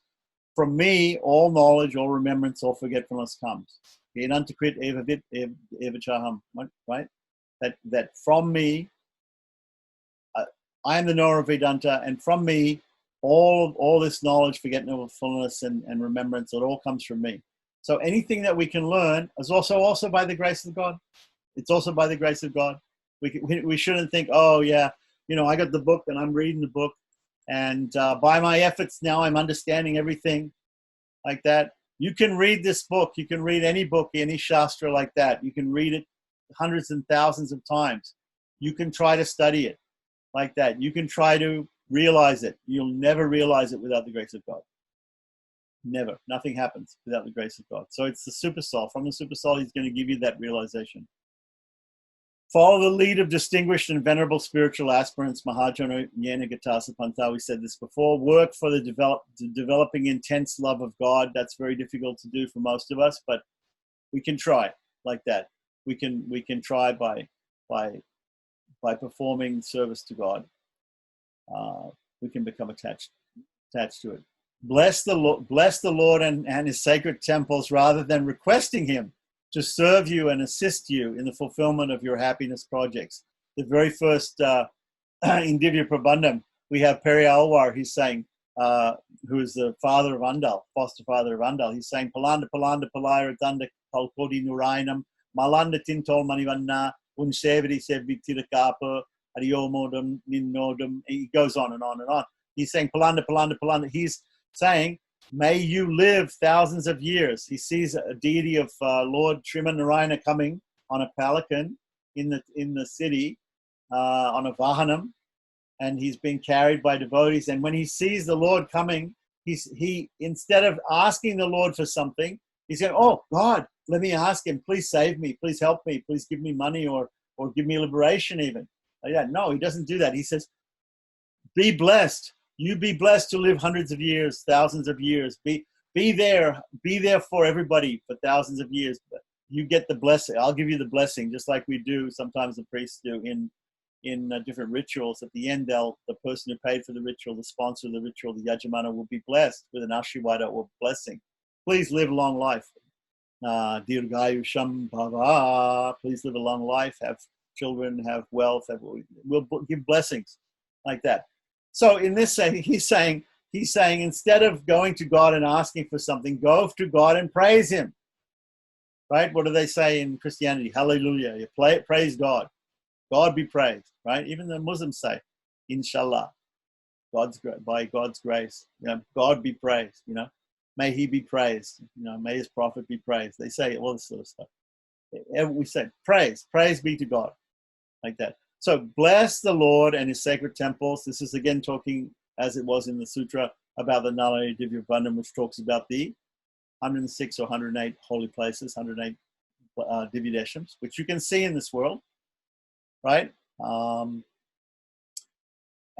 from me, all knowledge, all remembrance, all forgetfulness comes. Vedantakrit evavit evachaham. Right? That from me, I am the knower of Vedanta, and from me, all this knowledge, forgetfulness, and remembrance, it all comes from me. So anything that we can learn is also by the grace of God. It's also by the grace of God. We shouldn't think, oh yeah, I got the book and I'm reading the book, and by my efforts now I'm understanding everything like that. You can read this book. You can read any book, any shastra like that. You can read it hundreds and thousands of times. You can try to study it like that. You can try to realize it. You'll never realize it without the grace of God. Never. Nothing happens without the grace of God. So it's the super soul. From the super soul, he's going to give you that realization. Follow the lead of distinguished and venerable spiritual aspirants. Mahajana Yena Gatasa Pantha. We said this before. Work for the developing intense love of God. That's very difficult to do for most of us, but we can try like that. We can try by performing service to God. We can become attached to it. Bless the Lord and his sacred temples rather than requesting him to serve you and assist you in the fulfillment of your happiness projects. The very first in Divya Prabandham, we have Peri Alwar, he's saying, who is the father of Undal, foster father of Undal. He's saying, Palanda, Palanda, Palaya, Danda, Kalkodi, Nurainam, Malanda, Tintol, Manivanna, Unsevidi, Sevi, Tirakapa, Ariomodum, Ninodum. He goes on and on and on. He's saying, Palanda, Palanda, Palanda. He's saying, may you live thousands of years. He sees a deity of Lord Sriman Narayana coming on a palanquin in the city, on a Vahanam, and he's being carried by devotees. And when he sees the Lord coming, he instead of asking the Lord for something, he's going, oh, God, let me ask him, please save me, please help me, please give me money or give me liberation even. Like that. No, he doesn't do that. He says, be blessed. You be blessed to live hundreds of years, thousands of years. Be there for everybody for thousands of years. But you get the blessing. I'll give you the blessing, just like we do. Sometimes the priests do in different rituals. At the end, the person who paid for the ritual, the sponsor of the ritual, the yajamana, will be blessed with an ashirvada or blessing. Please live a long life. Dirgayu Shambhava. Please live a long life. Have children. Have wealth. We'll give blessings like that. So in this saying, he's saying instead of going to God and asking for something, go to God and praise Him. Right? What do they say in Christianity? Hallelujah. You praise God. God be praised. Right? Even the Muslims say, Inshallah. By God's grace. God be praised. May He be praised. May His prophet be praised. They say all this sort of stuff. We say praise be to God, like that. So bless the Lord and His sacred temples. This is again talking, as it was in the sutra, about the Nalaya Divya Bandham, which talks about the 106 or 108 holy places, 108 Divya Deshams, which you can see in this world, right?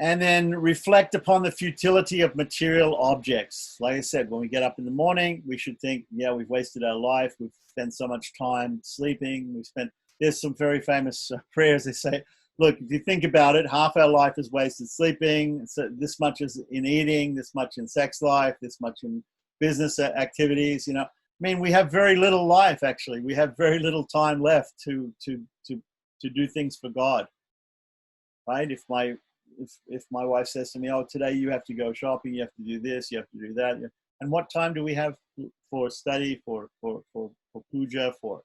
And then reflect upon the futility of material objects. Like I said, when we get up in the morning, we should think, yeah, we've wasted our life. We've spent so much time sleeping. There's some very famous prayers. They say, look, if you think about it, half our life is wasted sleeping. So this much is in eating, this much in sex life, this much in business activities. We have very little life, actually. We have very little time left to do things for God, right? If my wife says to me, oh, today you have to go shopping, you have to do this, you have to do that. And what time do we have for study, for puja, for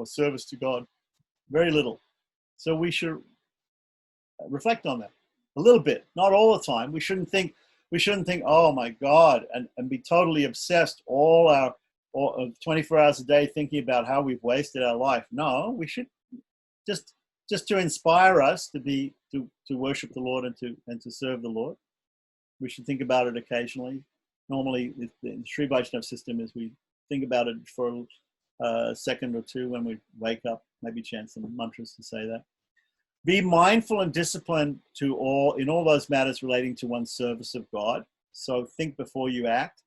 service to God? Very little. So we should reflect on that a little bit, not all the time. We shouldn't think, oh my God, and be totally obsessed all 24 hours a day thinking about how we've wasted our life. No, we should just to inspire us to worship the Lord and to serve the Lord. We should think about it occasionally. Normally, the Sri Vaishnava system is we think about it for a second or two when we wake up, maybe chant some mantras to say that. Be mindful and disciplined in all those matters relating to one's service of God. So think before you act.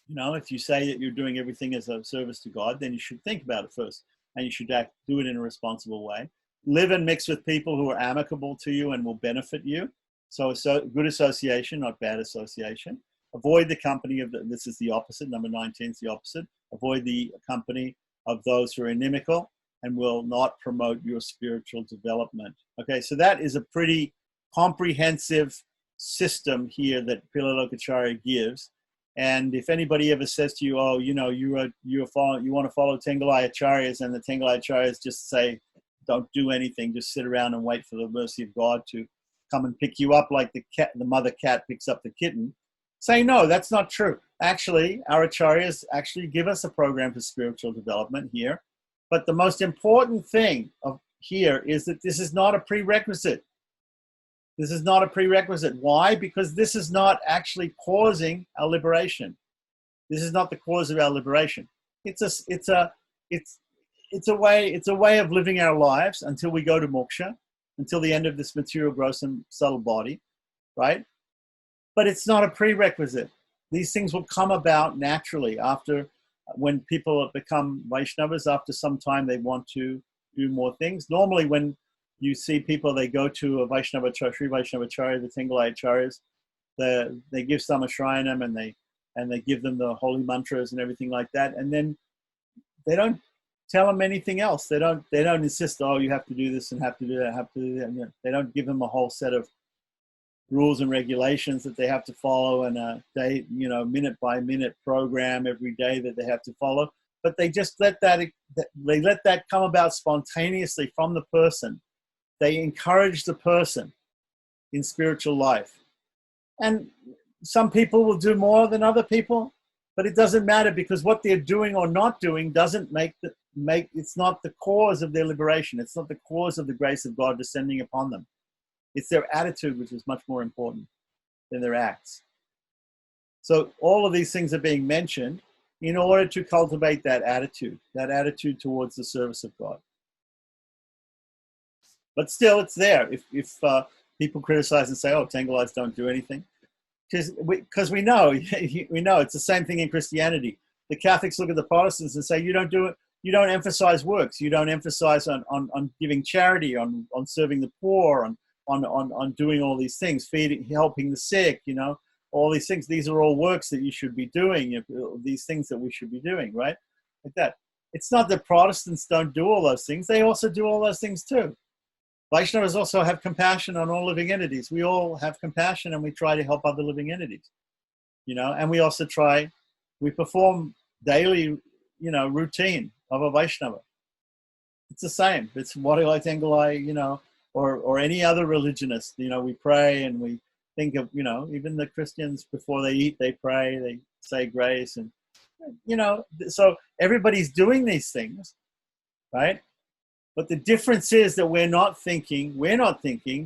If you say that you're doing everything as a service to God, then you should think about it first, and you should do it in a responsible way. Live and mix with people who are amicable to you and will benefit you. So good association, not bad association. Avoid the company this is the opposite, number 19 is the opposite. Avoid the company of those who are inimical and will not promote your spiritual development. Okay, so that is a pretty comprehensive system here that Pilalokacharya gives. And if anybody ever says to you, oh, you want to follow Tengalaya Acharyas, and the Tengalaya Acharyas just say, don't do anything, just sit around and wait for the mercy of God to come and pick you up like the mother cat picks up the kitten, say, no, that's not true. Actually, our Acharyas actually give us a program for spiritual development here. But the most important thing here is that this is not a prerequisite. This is not a prerequisite. Why? Because this is not actually causing our liberation. This is not the cause of our liberation. It's a way of living our lives until we go to moksha, until the end of this material, gross and subtle body, right? But it's not a prerequisite. These things will come about naturally when people become Vaishnavas. After some time, they want to do more things. Normally, when you see people, they go to a Vaishnava, Sri Vaishnava Acharya, the Tengalaya Acharyas, they give Samashrayanam and they give them the holy mantras and everything like that. And then they don't tell them anything else. They don't insist, oh, you have to do this and have to do that, have to do that. And they don't give them a whole set of rules and regulations that they have to follow, and a day, minute by minute program every day that they have to follow. But they just let that come about spontaneously from the person. They encourage the person in spiritual life. And some people will do more than other people, but it doesn't matter, because what they're doing or not doing doesn't it's not the cause of their liberation. It's not the cause of the grace of God descending upon them. It's their attitude which is much more important than their acts. So all of these things are being mentioned in order to cultivate that attitude towards the service of God. But still, it's there. If people criticize and say, "Oh, Tengalites don't do anything," because we know it's the same thing in Christianity. The Catholics look at the Protestants and say, "You don't do it. You don't emphasize works. You don't emphasize on giving charity, on serving the poor, on doing all these things, feeding, helping the sick. All these things. These are all works that you should be doing. These things that we should be doing, right? Like that. It's not that Protestants don't do all those things. They also do all those things too. Vaishnavas also have compassion on all living entities. We all have compassion, and we try to help other living entities, and we also we perform daily, routine of a Vaishnava. It's the same. It's Wadilai Tengalai, or any other religionist. We pray, and we think of, even the Christians, before they eat, they pray, they say grace, and, so everybody's doing these things, right? But the difference is that we're not thinking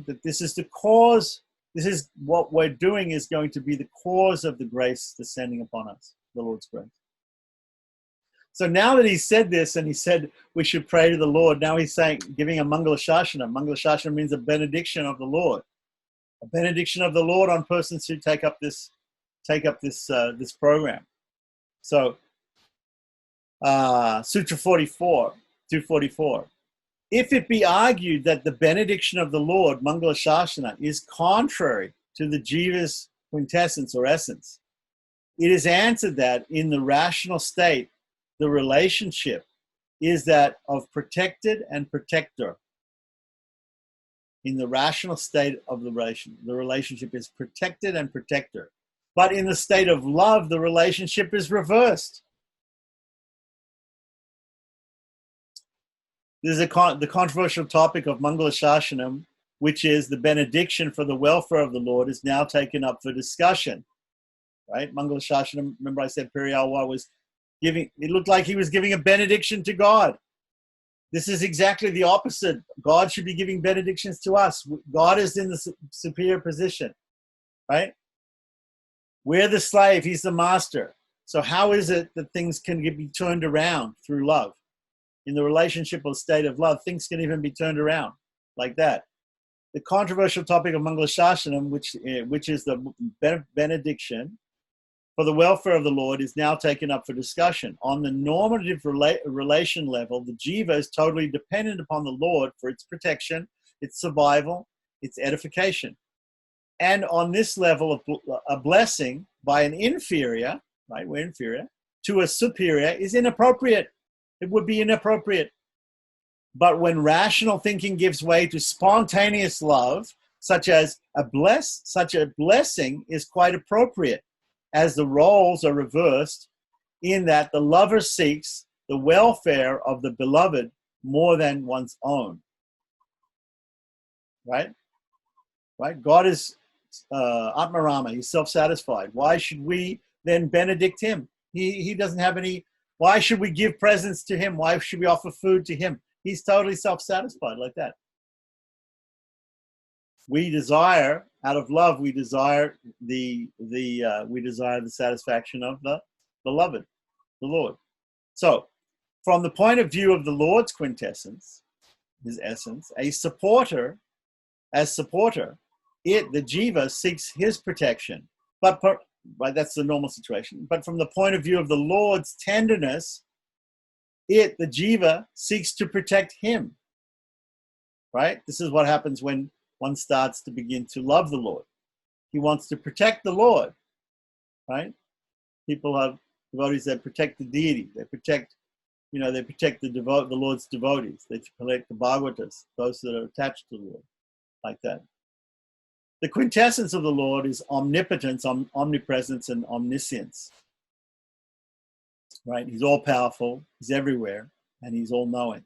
that this is the cause, this is what we're doing is going to be the cause of the grace descending upon us, the Lord's grace. So now that he said this, and he said we should pray to the Lord, now he's giving a Mangala Shasana. Mangala Shasana means a benediction of the Lord. A benediction of the Lord on persons who take up this program. So, Sutra 244. If it be argued that the benediction of the Lord, Mangala Shasana, is contrary to the jiva's quintessence or essence, it is answered that in the rational state, the relationship is that of protected and protector. In the rational state of the relationship is protected and protector. But in the state of love, the relationship is reversed. This is the controversial topic of Mangala Shasanam, which is the benediction for the welfare of the Lord, is now taken up for discussion. Right? Mangala Shasanam, remember I said Periyalwa was it looked like he was giving a benediction to God. This is exactly the opposite. God should be giving benedictions to us. God is in the superior position, right? We're the slave, he's the master. So how is it that things can be turned around through love? In the relationship or state of love, things can even be turned around like that. The controversial topic of Mangala Shasanam, which is the benediction for the welfare of the Lord, is now taken up for discussion. On the normative relation level, the jiva is totally dependent upon the Lord for its protection, its survival, its edification. And on this level, a blessing by an inferior, right, we're inferior, to a superior is inappropriate. It would be inappropriate. But when rational thinking gives way to spontaneous love, such a blessing is quite appropriate, as the roles are reversed, in that the lover seeks the welfare of the beloved more than one's own. Right? God is Atmarama. He's self-satisfied. Why should we then benedict him? He doesn't have any. Why should we give presents to him? Why should we offer food to him? He's totally self-satisfied like that. We desire, out of love, we desire the satisfaction of the beloved, the Lord. So, from the point of view of the Lord's quintessence, his essence, the jiva seeks his protection. Right, that's the normal situation. But from the point of view of the Lord's tenderness, the jiva, seeks to protect him. Right? This is what happens when one starts to begin to love the Lord. He wants to protect the Lord. Right? People have devotees that protect the deity. They protect the Lord's devotees. They protect the Bhagavatas, those that are attached to the Lord, like that. The quintessence of the Lord is omnipotence, omnipresence, and omniscience. Right? He's all powerful, he's everywhere, and he's all knowing.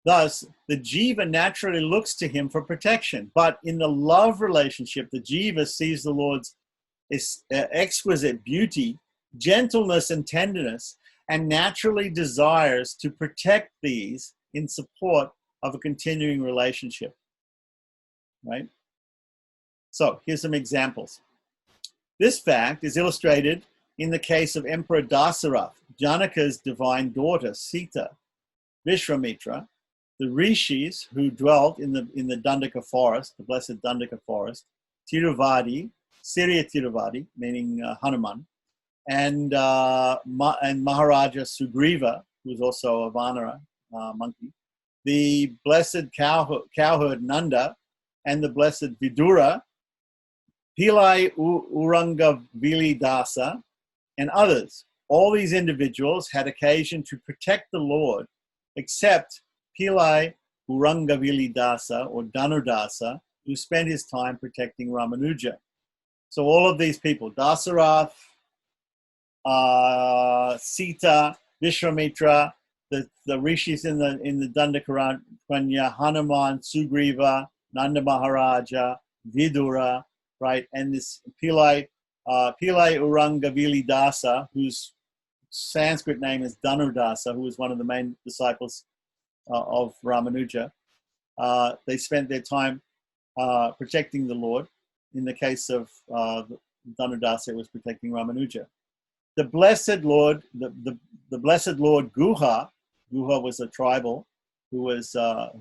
Thus, the jiva naturally looks to him for protection. But in the love relationship, the jiva sees the Lord's exquisite beauty, gentleness, and tenderness, and naturally desires to protect these in support of a continuing relationship. Right? So, here's some examples. This fact is illustrated in the case of Emperor Dasarath, Janaka's divine daughter, Sita, Vishwamitra, the rishis who dwelt in the Dandaka forest, the blessed Dandaka forest, Tiruvadi, Syria Tiruvadi, meaning Hanuman, and Maharaja Sugriva, who was also a Vanara monkey, the blessed cowherd Nanda, and the blessed Vidura, Pillai Urangavili Dasa, and others. All these individuals had occasion to protect the Lord, except Pillai Urangavili Dasa, or Dhanurdasa, who spent his time protecting Ramanuja. So all of these people, Dasarath, Sita, Vishwamitra, the rishis in the Dandakaranya, Hanuman, Sugriva, Nanda Maharaja, Vidura, right, and this Pillai Urangavili Dasa, whose Sanskrit name is Dhanurdasa, who was one of the main disciples of Ramanuja. They spent their time protecting the Lord. In the case of Dhanurdasa, it was protecting Ramanuja. The blessed Lord, the blessed Lord Guha was a tribal who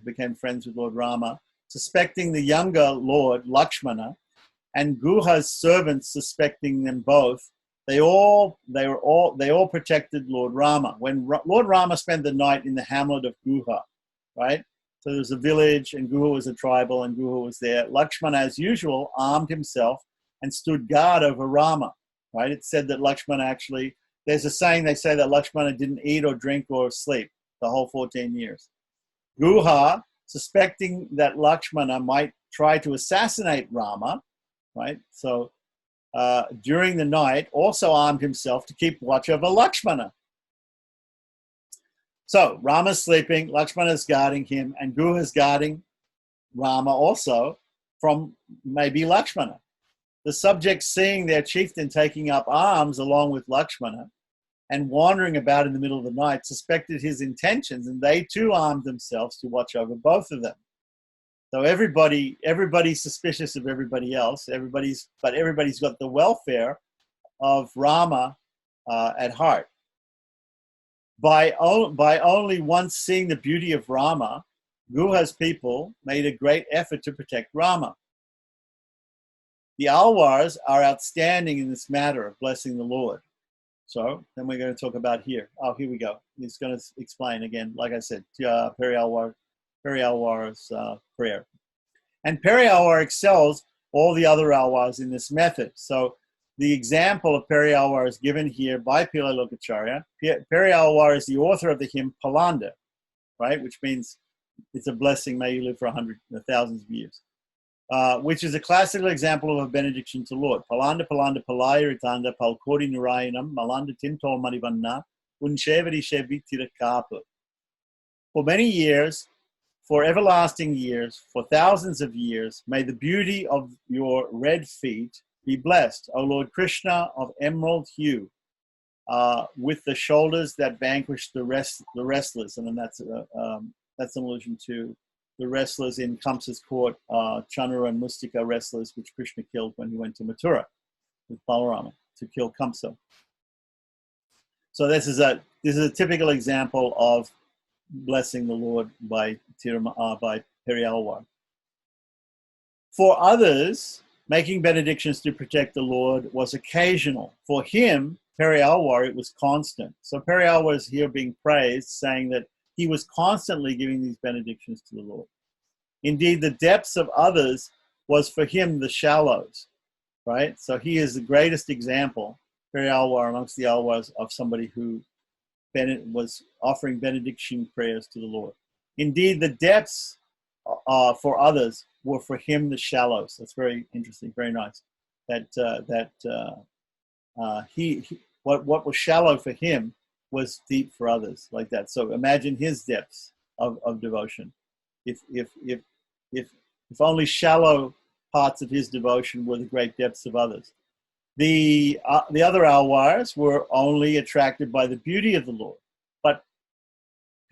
became friends with Lord Rama, suspecting the younger Lord Lakshmana, and Guha's servants suspecting them both. They all protected Lord Rama. When Lord Rama spent the night in the hamlet of Guha, right? So there was a village, and Guha was a tribal, and Guha was there. Lakshmana, as usual, armed himself and stood guard over Rama, right? It's said that Lakshmana actually, there's a saying, they say that Lakshmana didn't eat or drink or sleep the whole 14 years. Guha, suspecting that Lakshmana might try to assassinate Rama, right? So during the night, also armed himself to keep watch over Lakshmana. So Rama's sleeping, Lakshmana's guarding him, and Guha's guarding Rama also from maybe Lakshmana. The subjects, seeing their chieftain taking up arms along with Lakshmana and wandering about in the middle of the night, suspected his intentions, and they too armed themselves to watch over both of them. So everybody's suspicious of everybody else. Everybody's got the welfare of Rama at heart. By only once seeing the beauty of Rama, Guha's people made a great effort to protect Rama. The Alwars are outstanding in this matter of blessing the Lord. So then we're going to talk about here. Oh, here we go. He's going to explain again, like I said, Peri Alwar's prayer. And Peri Alwar excels all the other Alwars in this method. So the example of Peri Alwar is given here by Pillai Lokacharya. Peri Alwar is the author of the hymn Palanda, right? Which means it's a blessing, may you live for thousands of years. Which is a classical example of a benediction to Lord. Palanda Palanda Palaya Ritanda Palkori Narayanam Malanda Tintol Marivanna Unshevari Shevi Tirakapu. For many years, for everlasting years, for thousands of years, may the beauty of your red feet be blessed, O Lord Krishna of emerald hue, with the shoulders that vanquish the wrestlers. And then that's an allusion to the wrestlers in Kamsa's court, Chanura and Mustika wrestlers, which Krishna killed when he went to Mathura with Balarama to kill Kamsa. So this is a typical example of blessing the Lord by Peri Alwar. For others, making benedictions to protect the Lord was occasional. For him, Peri Alwar, it was constant. So Peri Alwar is here being praised, saying that he was constantly giving these benedictions to the Lord. Indeed, the depths of others was for him the shallows, right? So he is the greatest example, Peri Alwar, amongst the Alwars, of somebody who was offering benediction prayers to the Lord. Indeed, the depths for others were for him the shallows. That's very interesting, very nice. What was shallow for him was deep for others, like that. So imagine his depths of devotion. If only shallow parts of his devotion were the great depths of others. The other Alwars were only attracted by the beauty of the Lord. But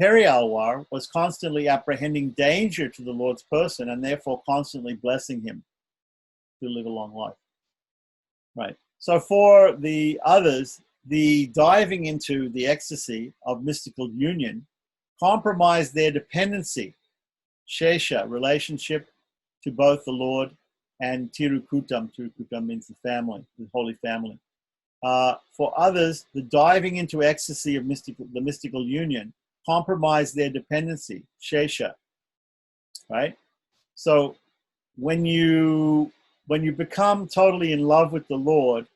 Peri Alwar was constantly apprehending danger to the Lord's person and therefore constantly blessing him to live a long life. Right. So for the others, the diving into the ecstasy of mystical union compromised their dependency, shesha, relationship to both the Lord and Tirukutam. Tirukutam means the family, the holy family. For others, the diving into ecstasy of the mystical union compromise their dependency, shesha, right? So when you become totally in love with the Lord,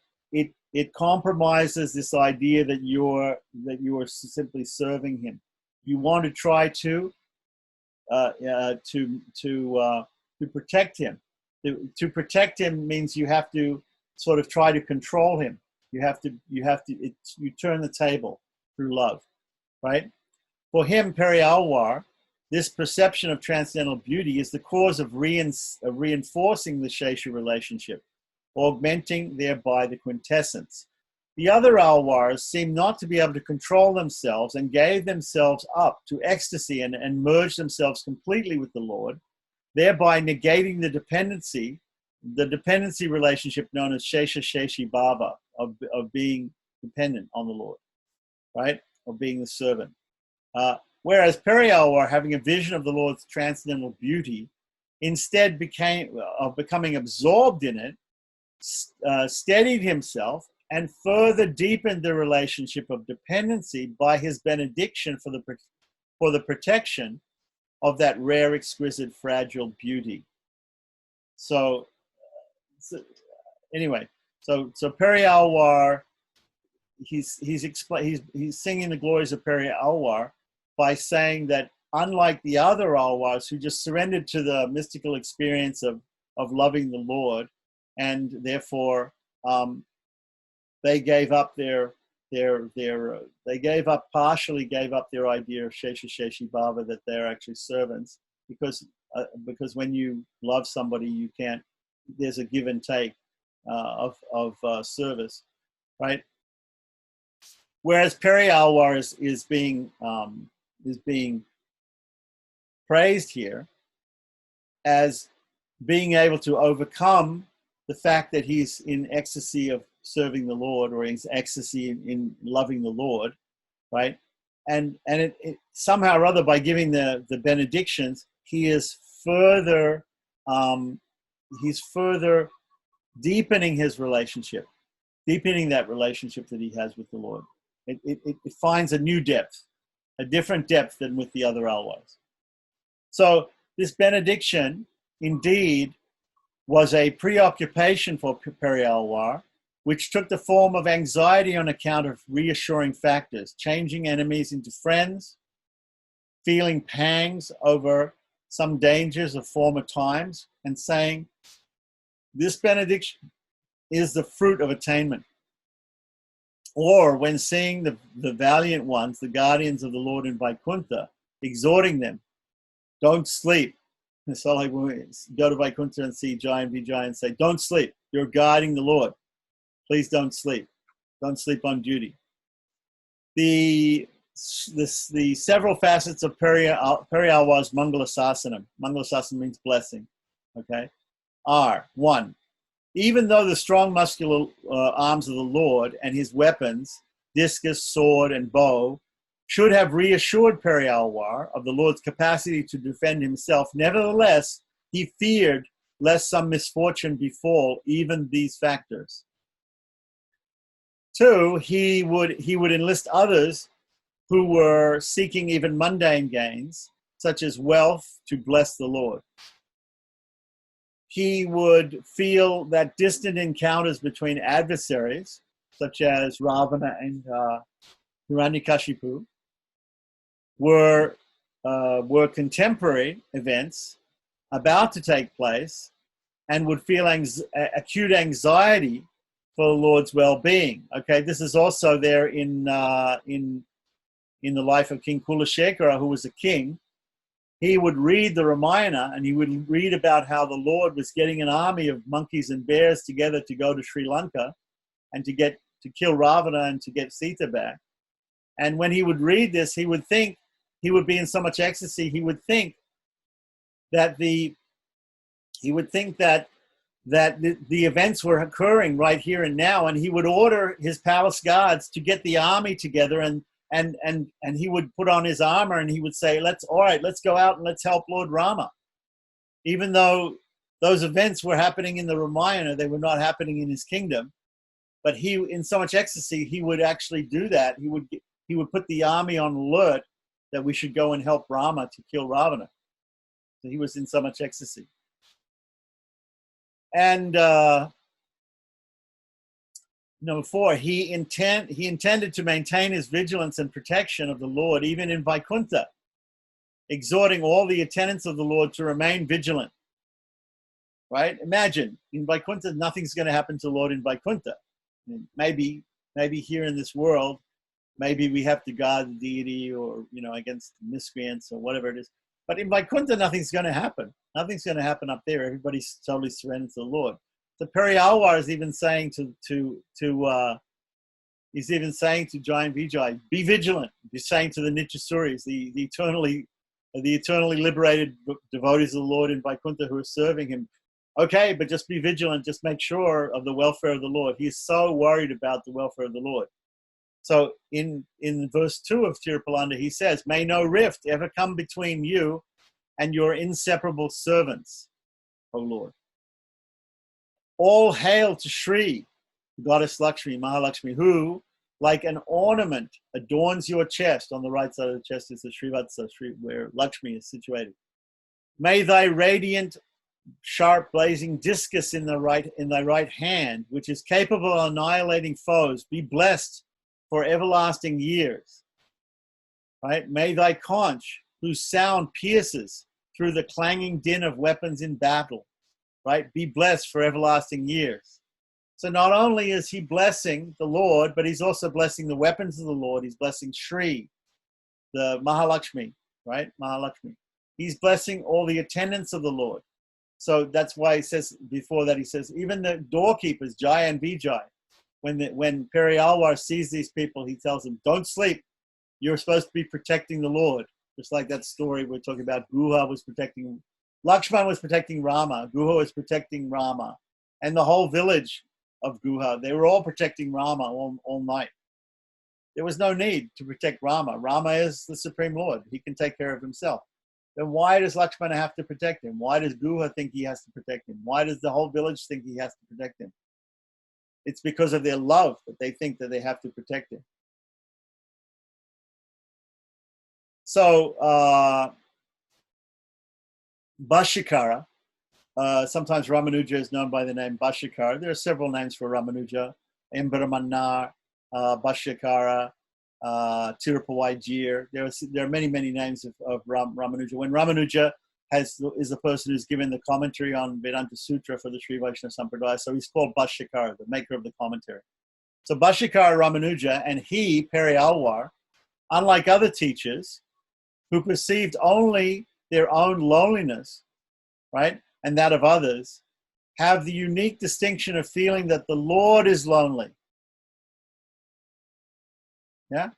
it compromises this idea that you are simply serving him. You want to try to protect him. To protect him means you have to sort of try to control him. You turn the table through love, right? For him, Peri Alwar, this perception of transcendental beauty is the cause of reinforcing the Shesha relationship, augmenting thereby the quintessence. The other Alwars seem not to be able to control themselves and gave themselves up to ecstasy and merged themselves completely with the Lord, thereby negating the dependency relationship known as Shesha Sheshi Baba, of being dependent on the Lord, right? Of being the servant. Whereas Peri Alwar, having a vision of the Lord's transcendental beauty, instead becoming absorbed in it, steadied himself and further deepened the relationship of dependency by his benediction for the protection of that rare, exquisite, fragile beauty. So Peri Alwar, he's singing the glories of Peri Alwar by saying that unlike the other Alwars who just surrendered to the mystical experience of loving the Lord, and therefore they partially gave up their idea of Shesha Sheshi Baba, that they're actually servants, because when you love somebody, there's a give and take of service, right? Whereas Peri Alwar is being praised here as being able to overcome the fact that he's in ecstasy of serving the Lord, or in ecstasy in loving the Lord, right? And it somehow or other, by giving the benedictions, he is further deepening his relationship, deepening that relationship that he has with the Lord. It finds a new depth, a different depth than with the other Alwars. So this benediction indeed was a preoccupation for Peri Alwar, which took the form of anxiety on account of reassuring factors, changing enemies into friends, feeling pangs over some dangers of former times, and saying, this benediction is the fruit of attainment. Or when seeing the valiant ones, the guardians of the Lord in Vaikuntha, exhorting them, don't sleep. So like when we go to Vaikuntha and see Jai and Vijay and say, don't sleep, you're guiding the Lord. Please don't sleep. Don't sleep on duty. The several facets of Peri Alwar's Mangalasasanam. Mangalasasanam means blessing, okay, are: one, even though the strong muscular arms of the Lord and his weapons, discus, sword, and bow, should have reassured Peri Alwar of the Lord's capacity to defend himself, nevertheless, he feared lest some misfortune befall even these factors. Two, he would enlist others who were seeking even mundane gains, such as wealth, to bless the Lord. He would feel that distant encounters between adversaries, such as Ravana and Hiranyakashipu, were contemporary events, about to take place and would feel acute anxiety for the Lord's well-being. Okay, this is also there in the life of King Kulashekara, who was a king. He would read the Ramayana and he would read about how the Lord was getting an army of monkeys and bears together to go to Sri Lanka and to kill Ravana and to get Sita back. And when he would read this, he would think, he would be in so much ecstasy, he would think that the events were occurring right here and now, and he would order his palace guards to get the army together, and he would put on his armor and he would say, let's go out and let's help Lord Rama. Even though those events were happening in the Ramayana, they were not happening in his kingdom. But he, in so much ecstasy, he would actually do that. He would put the army on alert that we should go and help Rama to kill Ravana. So he was in so much ecstasy. And number 4, he intended to maintain his vigilance and protection of the Lord even in Vaikuntha, exhorting all the attendants of the Lord to remain vigilant. Right? Imagine, in Vaikuntha, nothing's going to happen to the Lord in Vaikuntha. Maybe here in this world, maybe we have to guard the deity or, against miscreants or whatever it is. But in Vaikuntha, nothing's going to happen. Nothing's going to happen up there. Everybody's totally surrendered to the Lord. The Periyalwar is even saying to Giant Vijay, be vigilant. He's saying to the Nityasuris, the eternally liberated devotees of the Lord in Vaikuntha who are serving him. Okay, but just be vigilant. Just make sure of the welfare of the Lord. He is so worried about the welfare of the Lord. So in verse 2 of Tirupalanda, he says, may no rift ever come between you and your inseparable servants, O Lord. All hail to Shri, Goddess Lakshmi, Mahalakshmi, who, like an ornament, adorns your chest. On the right side of the chest is the Srivatsa, where Lakshmi is situated. May thy radiant, sharp, blazing discus in thy right hand, which is capable of annihilating foes, be blessed for everlasting years. Right? May thy conch, whose sound pierces through the clanging din of weapons in battle, right, be blessed for everlasting years. So not only is he blessing the Lord, but he's also blessing the weapons of the Lord. He's blessing Shri, the Mahalakshmi, right? Mahalakshmi. He's blessing all the attendants of the Lord. So that's why he says, before that, he says, even the doorkeepers, Jai and Vijay, when Periyalwar sees these people, he tells them, don't sleep. You're supposed to be protecting the Lord. Just like that story we're talking about, Guha was protecting, Lakshman was protecting Rama, Guha was protecting Rama, and the whole village of Guha, they were all protecting Rama all night. There was no need to protect Rama. Rama is the Supreme Lord. He can take care of himself. Then why does Lakshmana have to protect him? Why does Guha think he has to protect him? Why does the whole village think he has to protect him? It's because of their love that they think that they have to protect him. So, Bhashyakara, sometimes Ramanuja is known by the name Bhashyakara. There are several names for Ramanuja: Embramanar, Bhashyakara, Tirupavai. There are many names of Ramanuja. When Ramanuja is the person who's given the commentary on Vedanta Sutra for the Sri Vaishnava Sampradaya, so he's called Bhashyakara, the maker of the commentary. So Bhashyakara Ramanuja, and he, Periyalwar, unlike other teachers who perceived only their own loneliness, right, and that of others, have the unique distinction of feeling that the Lord is lonely. Yeah.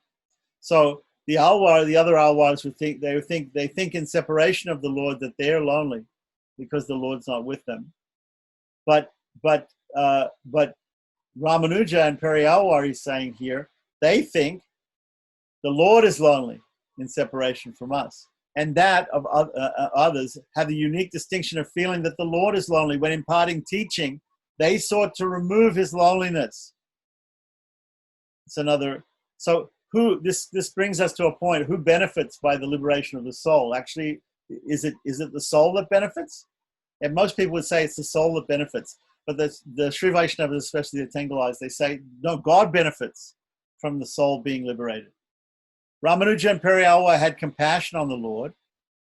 So the other Alwars would think they think in separation of the Lord that they're lonely because the Lord's not with them. But Ramanuja and Periyalwar is saying here, they think the Lord is lonely in separation from us. And that of others have the unique distinction of feeling that the Lord is lonely. When imparting teaching, they sought to remove his loneliness. It's another. So this brings us to a point: who benefits by the liberation of the soul? Actually, is it the soul that benefits? And most people would say it's the soul that benefits. But the Sri Vaishnavas, especially the Tengalis, they say no, God benefits from the soul being liberated. Ramanuja and Periyalwar had compassion on the Lord,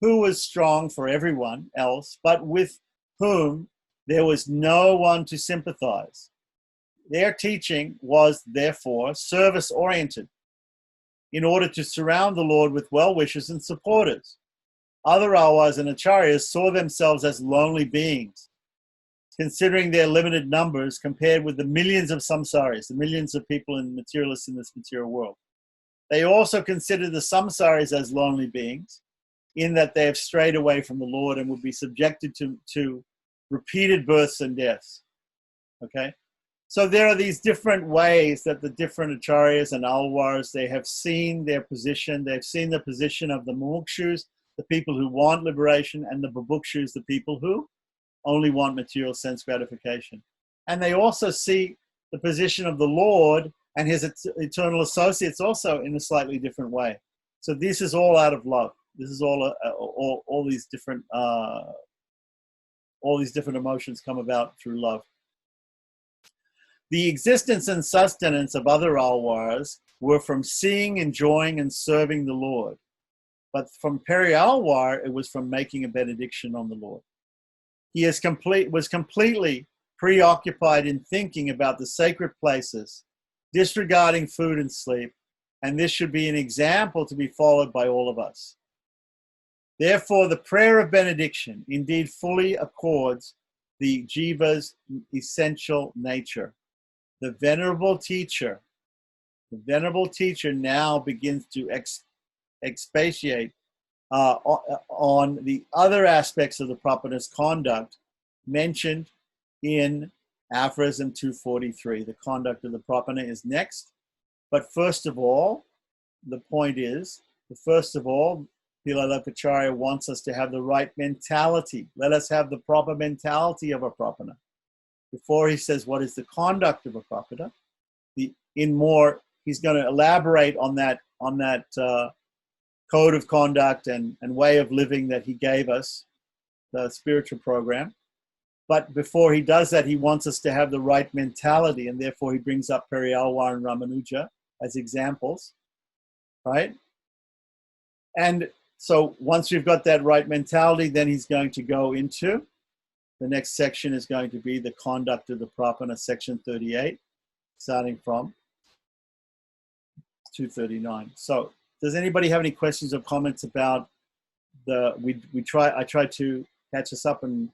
who was strong for everyone else, but with whom there was no one to sympathize. Their teaching was, therefore, service-oriented in order to surround the Lord with well-wishers and supporters. Other Alwars and Acharyas saw themselves as lonely beings, considering their limited numbers compared with the millions of samsaris, the millions of people and materialists in this material world. They also considered the samsaris as lonely beings, in that they have strayed away from the Lord and would be subjected to repeated births and deaths. Okay? So there are these different ways that the different acharyas and alwars, they have seen their position. They've seen the position of the mumukshus, the people who want liberation, and the bubukshus, the people who only want material sense gratification. And they also see the position of the Lord and his eternal associates also in a slightly different way. So this is all out of love. This is all these different emotions come about through love. The existence and sustenance of other alwars were from seeing, enjoying, and serving the Lord. But from Peri Alwar, it was from making a benediction on the Lord. He was completely preoccupied in thinking about the sacred places, disregarding food and sleep, and this should be an example to be followed by all of us. Therefore, the prayer of benediction indeed fully accords the jiva's essential nature. The venerable teacher now begins to expatiate on the other aspects of the Prapana's conduct mentioned in Aphorism 243. The conduct of the Prapana is next. But first of all, the point is, Pillai Lokacharya wants us to have the right mentality. Let us have the proper mentality of a Prapana. Before he says what is the conduct of a Prapana, he's going to elaborate on that code of conduct and way of living that he gave us, the spiritual program. But before he does that, he wants us to have the right mentality, and therefore he brings up Periyalwar and Ramanuja as examples, right? And so once we've got that right mentality, then he's going to go into the next section is going to be the conduct of the Prapana, section 38, starting from 239. So does anybody have any questions or comments about I tried to catch us up, and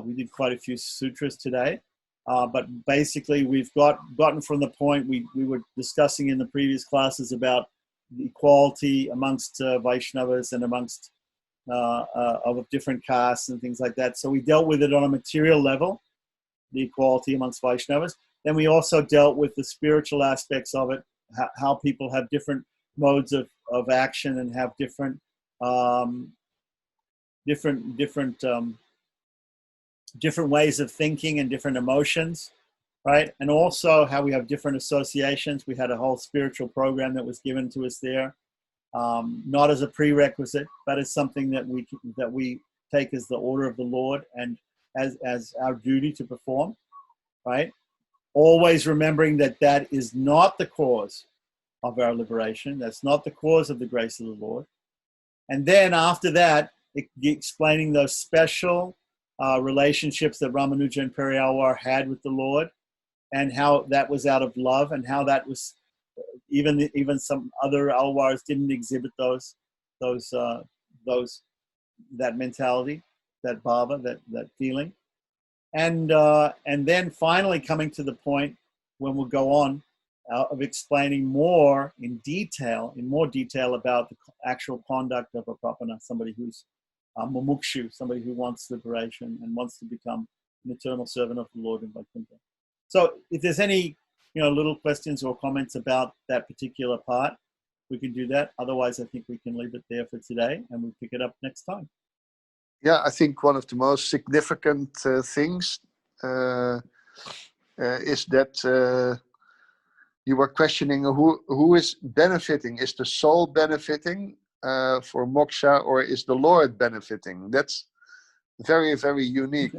we did quite a few sutras today. But basically we've gotten from the point we were discussing in the previous classes about the equality amongst Vaishnavas and amongst of different castes and things like that. So we dealt with it on a material level, the equality amongst Vaishnavas. Then we also dealt with the spiritual aspects of it, how people have different modes of action and have different ways of thinking and different emotions, right? And also how we have different associations. We had a whole spiritual program that was given to us there. Not as a prerequisite, but as something that we take as the order of the Lord and as our duty to perform, right? Always remembering that is not the cause of our liberation. That's not the cause of the grace of the Lord. And then after that, explaining those special relationships that Ramanuja and Periyalwar had with the Lord, and how that was out of love, and how that was even some other alwars didn't exhibit that mentality, that bhava, that feeling, and then finally coming to the point when we'll go on of explaining more detail about the actual conduct of a Prapana, somebody who's mumukshu, somebody who wants liberation and wants to become an eternal servant of the Lord in Vaikuntha. So if there's any little questions or comments about that particular part, we can do that. Otherwise, I think we can leave it there for today, and we'll pick it up next time. Yeah, I think one of the most significant things is that you were questioning who is benefiting. Is the soul benefiting for moksha, or is the Lord benefiting? That's very, very unique.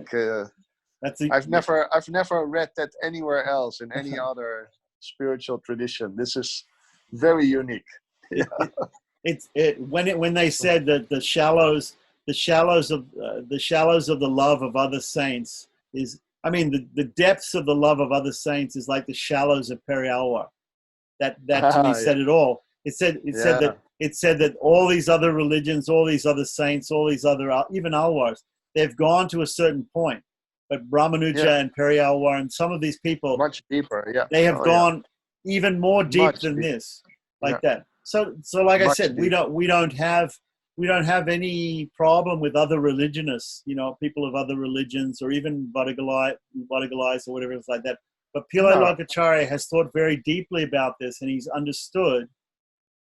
I've never read that anywhere else in any other spiritual tradition. This is very unique. When they said that the shallows of the love of other saints is, I mean, the depths of the love of other saints is like the shallows of Perialwar. That to me said it all. It said that all these other religions, all these other saints, all these other, even Alwars, they've gone to a certain point. But Brahmanuja and Perialwar and some of these people, much deeper. Yeah, they have gone even more deep much than deeper. this, like that. So like I Much said, deeper. we don't have any problem with other religionists, people of other religions, or even Vadagalais or whatever it's like that. But Pillai Lokacharya has thought very deeply about this, and he's understood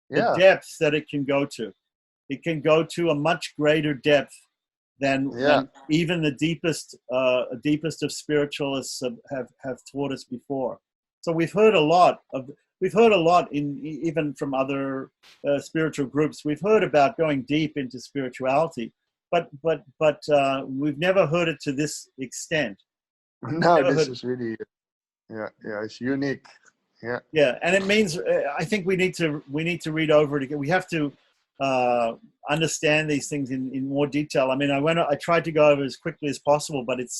the depths that it can go to. It can go to a much greater depth than even the deepest of spiritualists have taught us before. So we've heard a lot even from other spiritual groups. We've heard about going deep into spirituality, but we've never heard it to this extent. No, this is really, it's unique. Yeah, and it means I think we need to read over it again. We have to understand these things in more detail. I mean, I tried to go over as quickly as possible, but it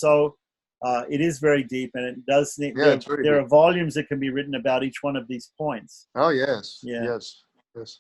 is very deep, and it does. There are volumes that can be written about each one of these points. Oh yes, yeah. yes.